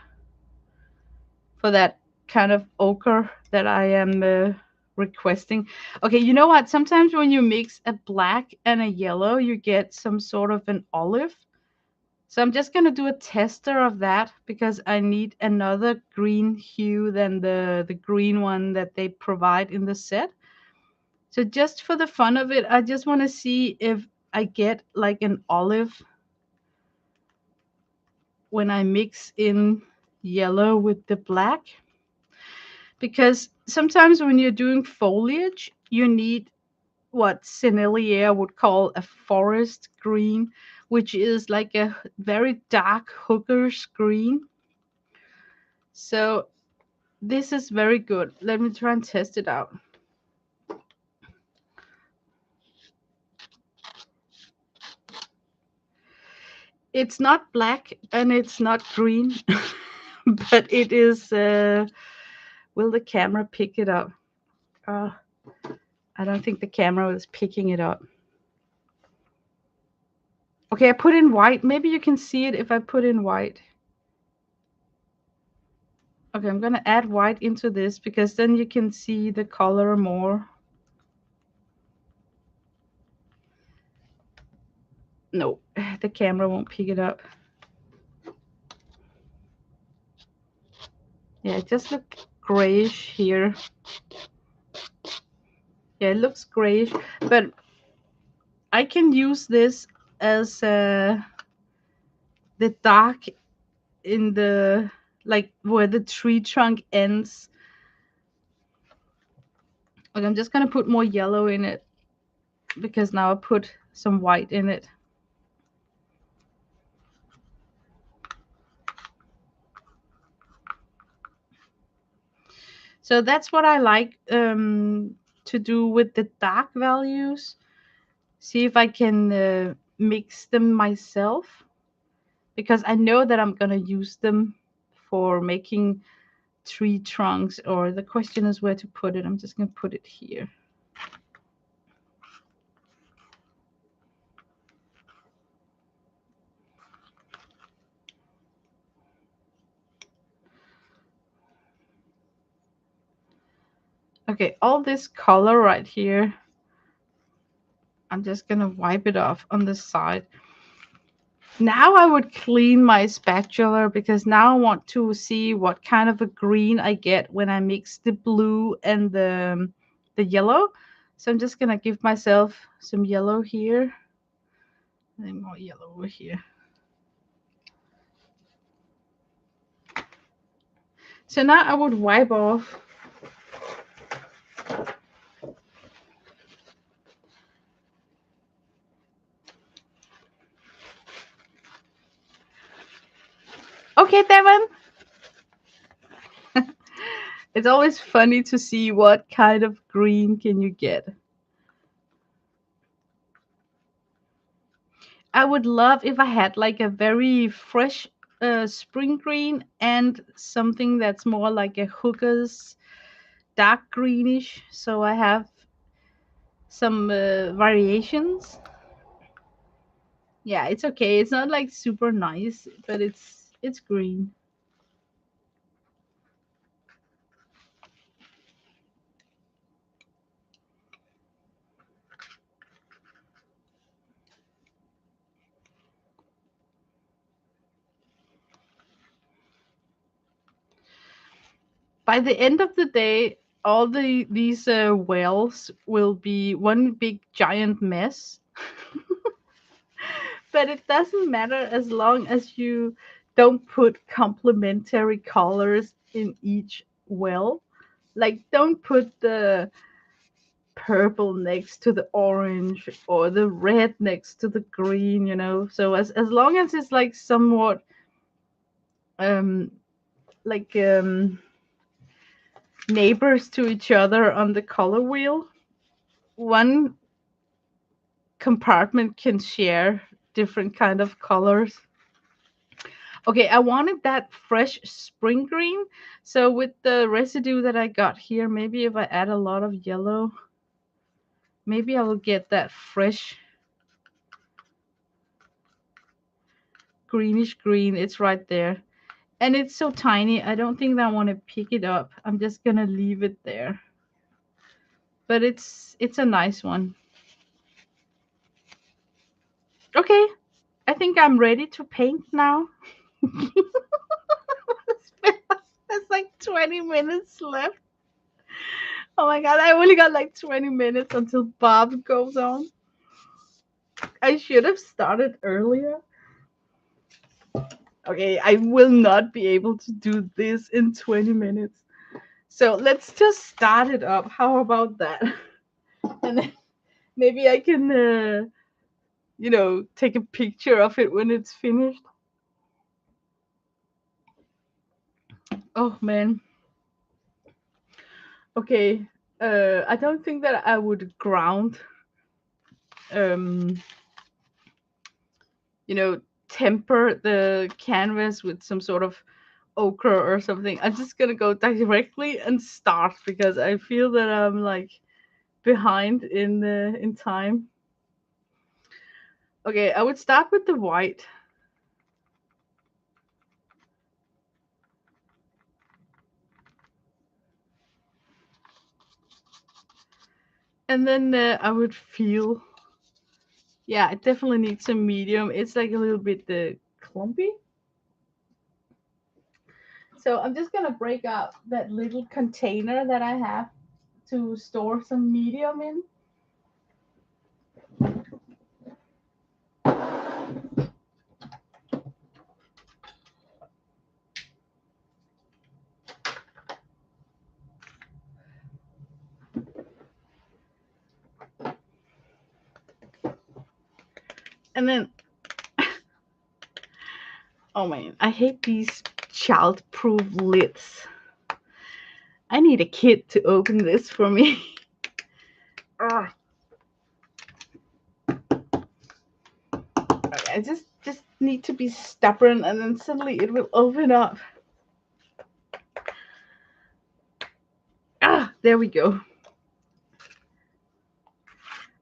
A: for that kind of ochre that I am requesting. Okay, you know what? Sometimes when you mix a black and a yellow, you get some sort of an olive. So I'm just gonna do a tester of that because I need another green hue than the green one that they provide in the set. So just for the fun of it, I just want to see if I get like an olive when I mix in yellow with the black. Because sometimes when you're doing foliage, you need what Sennelier would call a forest green, which is like a very dark hooker's green. So this is very good. Let me try and test it out. It's not black and it's not green, but it is. Will the camera pick it up? Uh, I don't think the camera is picking it up. Okay, I put in white. Maybe you can see it if I put in white. Okay, I'm gonna add white into this because then you can see the color more. No, the camera won't pick it up. Yeah, it just looks grayish here. Yeah, it looks grayish, but I can use this as the dark in the, like where the tree trunk ends. Okay, I'm just gonna put more yellow in it because now I put some white in it. So that's what I like to do with the dark values. See if I can mix them myself, because I know that I'm gonna use them for making tree trunks, or the question is where to put it. I'm just gonna put it here. Okay, all this color right here, I'm just gonna wipe it off on the side. Now I would clean my spatula because now I want to see what kind of a green I get when I mix the blue and the yellow. So I'm just gonna give myself some yellow here and more yellow over here. So now I would wipe off. Okay, Devon. It's always funny to see what kind of green can you get. I would love if I had like a very fresh spring green and something that's more like a hooker's dark greenish. So I have some variations. Yeah, it's okay. It's not like super nice, but it's green. By the end of the day, all these wells will be one big giant mess. But it doesn't matter as long as you don't put complementary colors in each well. Like, don't put the purple next to the orange or the red next to the green, you know. So as long as it's like somewhat um like neighbors to each other on the color wheel, one compartment can share different kind of colors. Okay, I wanted that fresh spring green. So with the residue that I got here, maybe if I add a lot of yellow, maybe I will get that fresh greenish green. It's right there. And it's so tiny, I don't think that I want to pick it up. I'm just gonna leave it there. But it's a nice one. Okay, I think I'm ready to paint now. There's like 20 minutes left. Oh my god, I only got like 20 minutes until Bob goes on. I should have started earlier. Okay, I will not be able to do this in 20 minutes. So let's just start it up. How about that? And then maybe I can, take a picture of it when it's finished. Oh man. Okay. I don't think that I would ground, um, you know, temper the canvas with some sort of ochre or something. I'm just gonna go directly and start because I feel that I'm like behind in time. Okay, I would start with the white. And then I would feel, yeah, I definitely need some medium. It's like a little bit clumpy. So I'm just gonna break out that little container that I have to store some medium in. And then, oh man, I hate these child-proof lids. I need a kid to open this for me. Ugh. Okay, I just need to be stubborn, and then suddenly it will open up. Ah, there we go.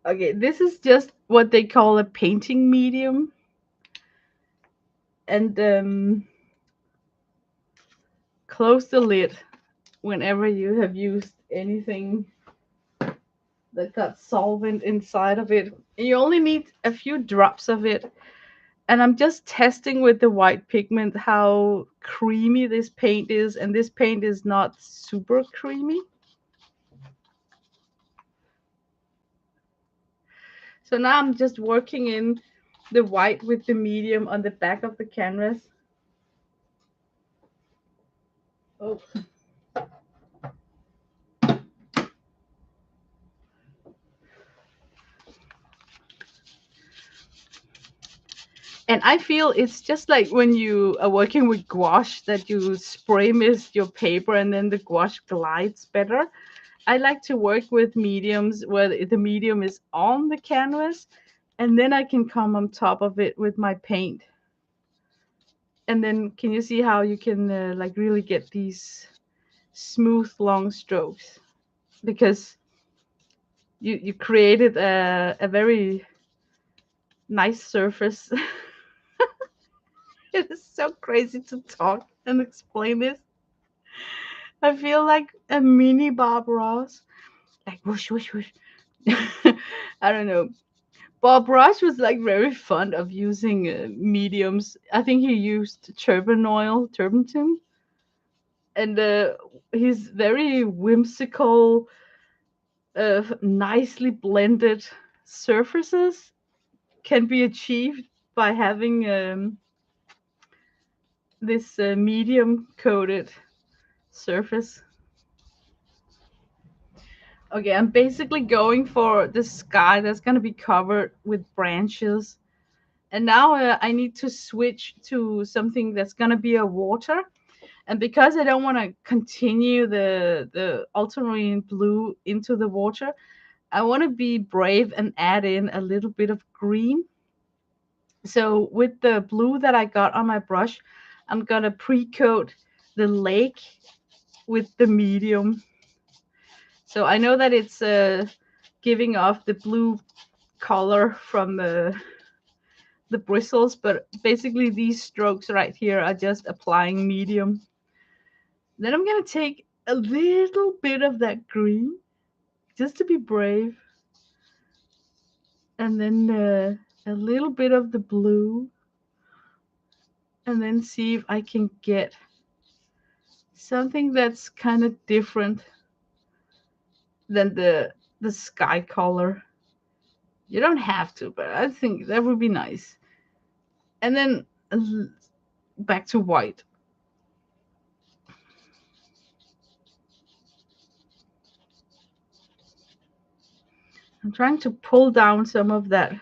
A: Okay, this is just what they call a painting medium. And close the lid whenever you have used anything that got solvent inside of it. And you only need a few drops of it. And I'm just testing with the white pigment how creamy this paint is. And this paint is not super creamy. So now I'm just working in the white with the medium on the back of the canvas. Oh. And I feel it's just like when you are working with gouache that you spray mist your paper and then the gouache glides better. I like to work with mediums where the medium is on the canvas and then I can come on top of it with my paint. And then can you see how you can like really get these smooth long strokes? Because you created a very nice surface. It is so crazy to talk and explain this. I feel like a mini Bob Ross, like whoosh whoosh whoosh. I don't know. Bob Ross was like very fond of using mediums. I think he used turpentine, and his very whimsical, nicely blended surfaces can be achieved by having this medium coated surface. Okay, I'm basically going for the sky that's going to be covered with branches. And now I need to switch to something that's going to be a water. And because I don't want to continue the ultramarine blue into the water, I want to be brave and add in a little bit of green. So with the blue that I got on my brush, I'm going to pre-coat the lake with the medium. So I know that it's giving off the blue color from the bristles, but basically these strokes right here are just applying medium. Then I'm gonna take a little bit of that green, just to be brave, and then a little bit of the blue, and then see if I can get something that's kind of different than the sky color. You don't have to, but I think that would be nice. And then back to white. I'm trying to pull down some of that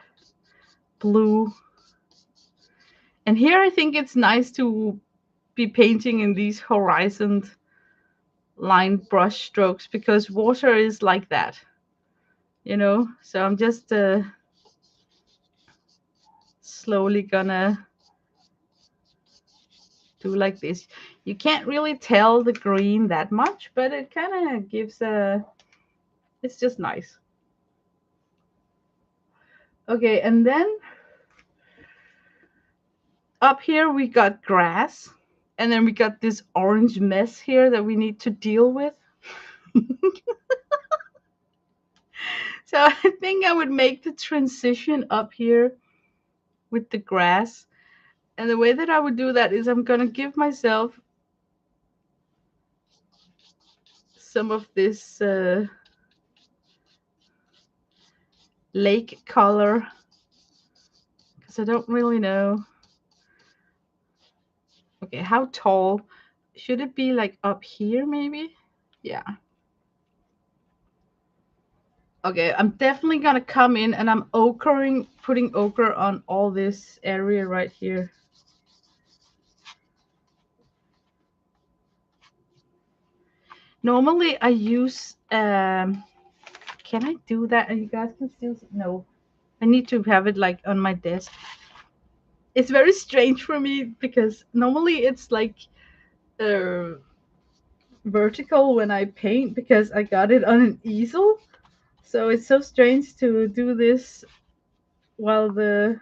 A: blue. And here I think it's nice to be painting in these horizon line brush strokes because water is like that, you know? So I'm just slowly gonna do like this. You can't really tell the green that much, but it kind of gives it's just nice. Okay, and then up here we got grass, and then we got this orange mess here that we need to deal with. So I think I would make the transition up here with the grass. And the way that I would do that is I'm going to give myself some of this lake color because I don't really know. Okay, how tall? Should it be like up here maybe? Yeah. Okay, I'm definitely gonna come in and I'm putting ochre on all this area right here. Normally I use, can I do that? And you guys can still, no, I need to have it like on my desk. It's very strange for me because normally it's like uh, vertical when I paint because I got it on an easel. So it's so strange to do this while the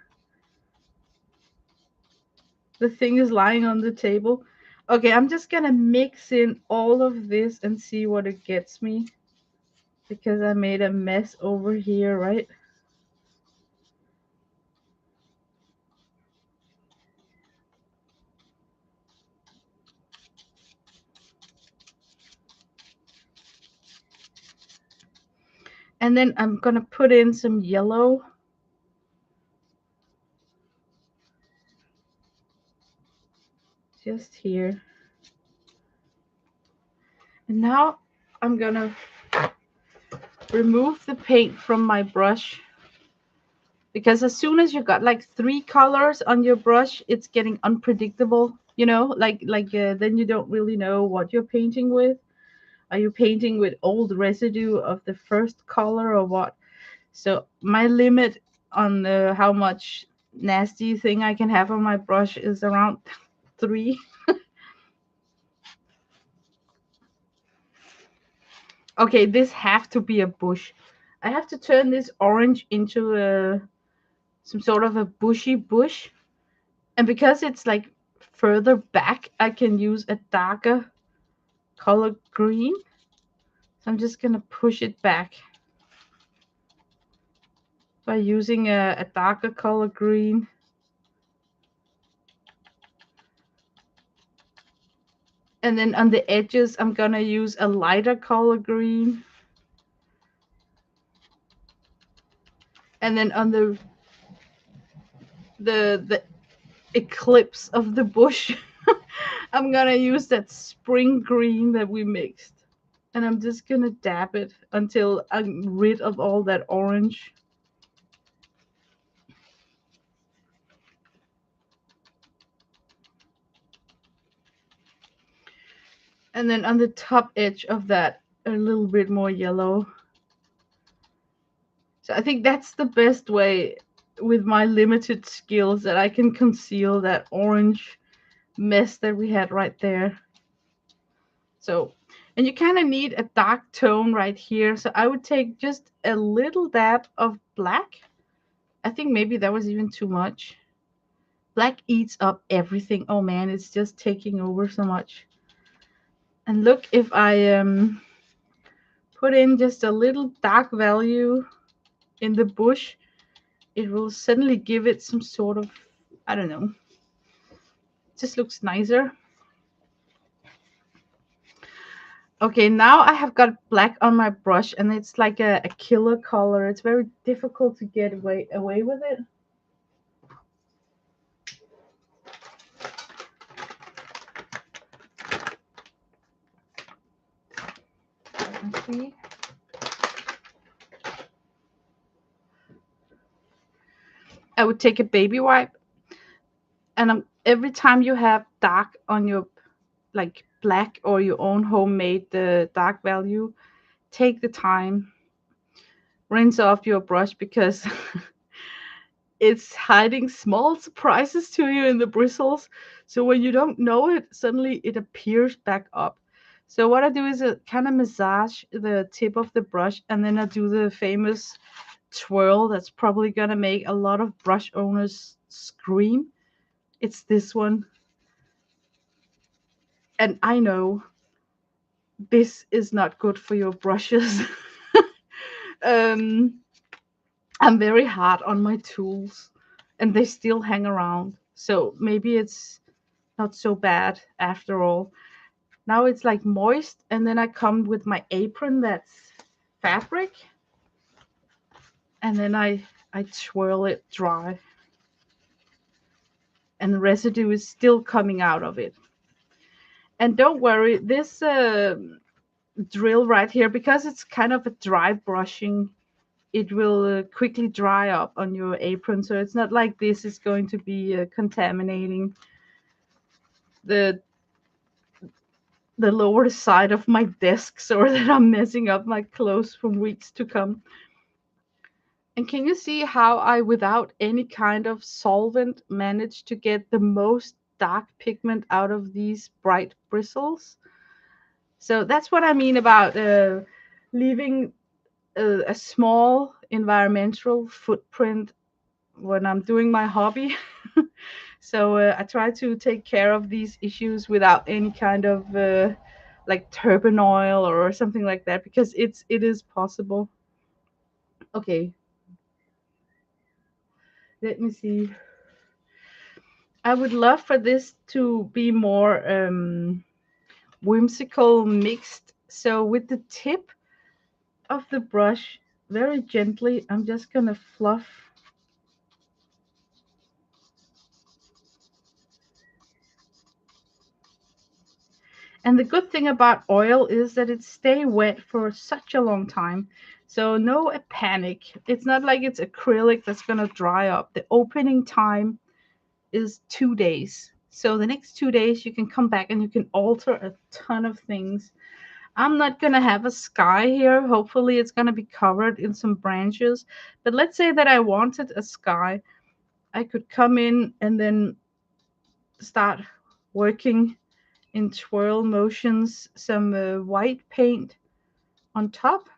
A: thing is lying on the table. Okay, I'm just gonna mix in all of this and see what it gets me because I made a mess over here, right? And then I'm gonna put in some yellow. Just here. And now I'm gonna remove the paint from my brush because as soon as you got like three colors on your brush, it's getting unpredictable, you know, then you don't really know what you're painting with. Are you painting with old residue of the first color or what? So my limit on how much nasty thing I can have on my brush is around three. Okay, this have to be a bush. I have to turn this orange into some sort of a bushy bush. And because it's like further back, I can use a darker color green. So I'm just going to push it back by using a darker color green. And then on the edges, I'm going to use a lighter color green. And then on the eclipse of the bush, I'm going to use that spring green that we mixed. And I'm just going to dab it until I'm rid of all that orange. And then on the top edge of that, a little bit more yellow. So I think that's the best way with my limited skills that I can conceal that orange mess that we had right there. So, and you kind of need a dark tone right here. So I would take just a little dab of black. I think maybe that was even too much. Black eats up everything. Oh man, it's just taking over so much. And look, if I put in just a little dark value in the bush, it will suddenly give it some sort of, I don't know, just looks nicer. Okay, now I have got black on my brush and it's like a killer color. It's very difficult to get away with it. Let's see. I would take a baby wipe and every time you have dark on your like black or your own homemade dark value, take the time, rinse off your brush because it's hiding small surprises to you in the bristles. So when you don't know it, suddenly it appears back up. So what I do is I kind of massage the tip of the brush and then I do the famous twirl that's probably going to make a lot of brush owners scream. It's this one. And I know this is not good for your brushes. um, I'm very hard on my tools and they still hang around. So maybe it's not so bad after all. Now it's like moist, and then I come with my apron that's fabric, and then I twirl it dry, and the residue is still coming out of it. And don't worry, this drill right here, because it's kind of a dry brushing, it will quickly dry up on your apron, so it's not like this is going to be contaminating the the lower side of my desk so that I'm messing up my clothes for weeks to come. And can you see how I, without any kind of solvent, managed to get the most dark pigment out of these bright bristles? So that's what I mean about leaving a small environmental footprint when I'm doing my hobby. So I try to take care of these issues without any kind of like turban oil or something like that because it is possible. Okay, let me see. I would love for this to be more whimsical mixed. So with the tip of the brush, very gently, I'm just gonna fluff. And the good thing about oil is that it stay wet for such a long time. So no panic. It's not like it's acrylic that's gonna dry up. The opening time is 2 days. So the next 2 days you can come back and you can alter a ton of things. I'm not gonna have a sky here. Hopefully it's gonna be covered in some branches. But let's say that I wanted a sky. I could come in and then start working in twirl motions, some white paint on top.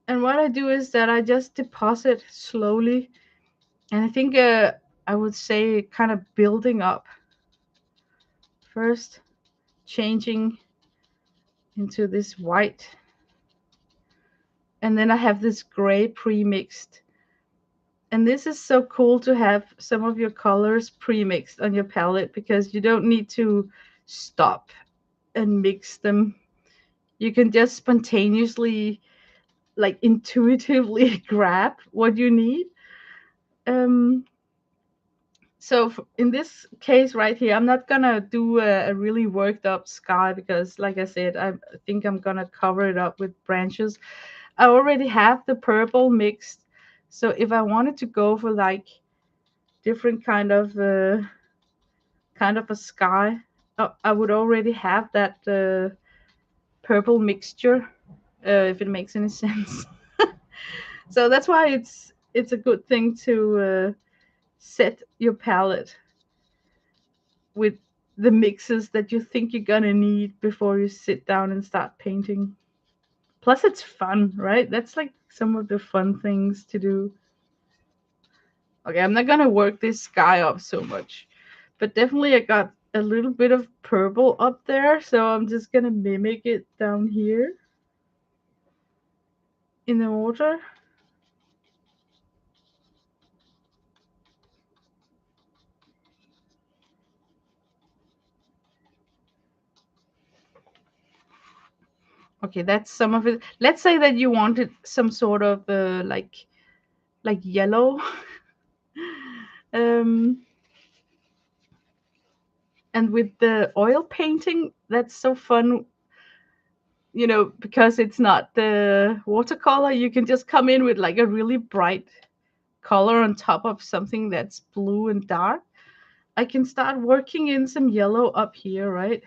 A: And what I do is that I just deposit slowly, and I think I would say kind of building up first, changing into this white, and then I have this gray pre-mixed. And this is so cool to have some of your colors pre-mixed on your palette because you don't need to stop and mix them. You can just spontaneously, like intuitively grab what you need. Um, so in this case right here, I'm not gonna do a really worked up sky because, like I said, I think I'm gonna cover it up with branches. I already have the purple mixed, so if I wanted to go for like different kind of a sky, I would already have that purple mixture, if it makes any sense. So that's why it's a good thing to set your palette with the mixes that you think you're gonna need before you sit down and start painting. Plus, it's fun, right? That's like some of the fun things to do. Okay, I'm not gonna work this sky up so much, but definitely I got a little bit of purple up there, so I'm just gonna mimic it down here in the water. Okay, that's some of it. Let's say that you wanted some sort of like yellow. um and with the oil painting, that's so fun, because it's not the watercolor. You can just come in with like a really bright color on top of something that's blue and dark. I can start working in some yellow up here, right?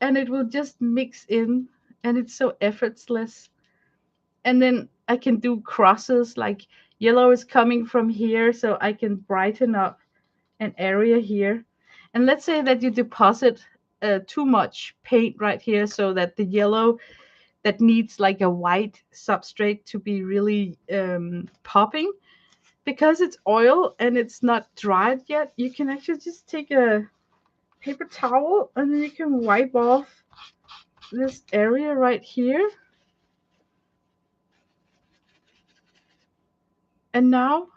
A: And it will just mix in, and it's so effortless. And then I can do crosses, like yellow is coming from here, so I can brighten up an area here. And let's say that you deposit too much paint right here, so that the yellow that needs like a white substrate to be really popping, because it's oil and it's not dried yet. You can actually just take a paper towel and then you can wipe off this area right here. And now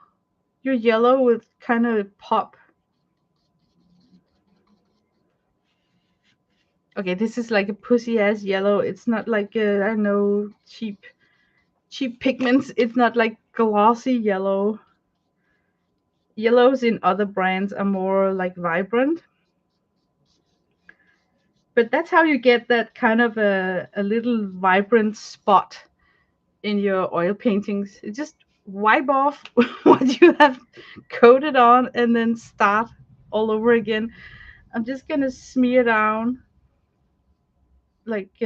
A: your yellow will kind of pop. Okay, this is like a pussy ass yellow. It's not like I don't know, cheap pigments. It's not like glossy yellow. Yellows in other brands are more like vibrant. But that's how you get that kind of a little vibrant spot in your oil paintings. You just wipe off what you have coated on and then start all over again. I'm just gonna smear down, like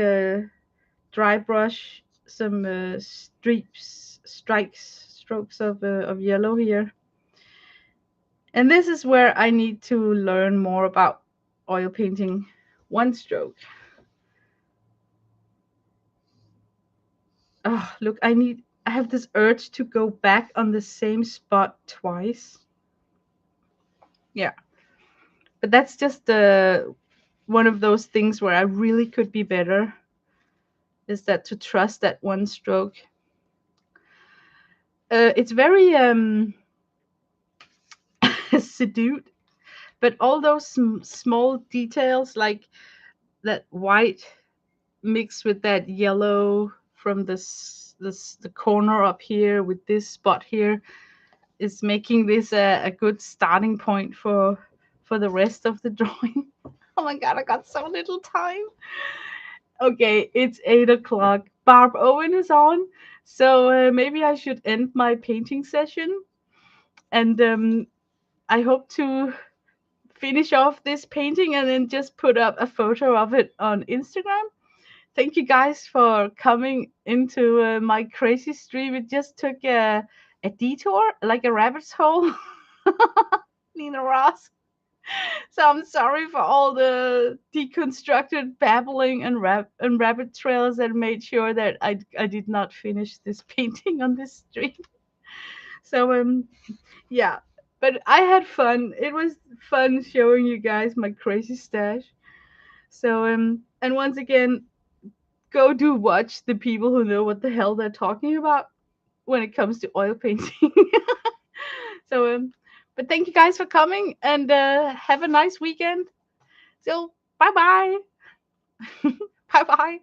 A: dry brush some strokes of yellow here. And this is where I need to learn more about oil painting. One stroke. Oh, look, I have this urge to go back on the same spot twice. Yeah, but that's just one of those things where I really could be better. Is that to trust that one stroke? It's very seduced, but all those small details, like that white mixed with that yellow from the corner up here with this spot here, is making this a good starting point for the rest of the drawing. Oh my god, I got so little time. Okay, it's 8 o'clock. Barb Owen is on, so maybe I should end my painting session. And I hope to finish off this painting and then just put up a photo of it on Instagram. Thank you guys for coming into my crazy stream. It just took a detour, like a rabbit's hole. Nina Ross. So I'm sorry for all the deconstructed babbling and rabbit trails that made sure that I did not finish this painting on this stream. So yeah, but I had fun. It was fun showing you guys my crazy stash. So and once again, go do watch the people who know what the hell they're talking about when it comes to oil painting. So but thank you guys for coming, and have a nice weekend. So bye bye. Bye bye.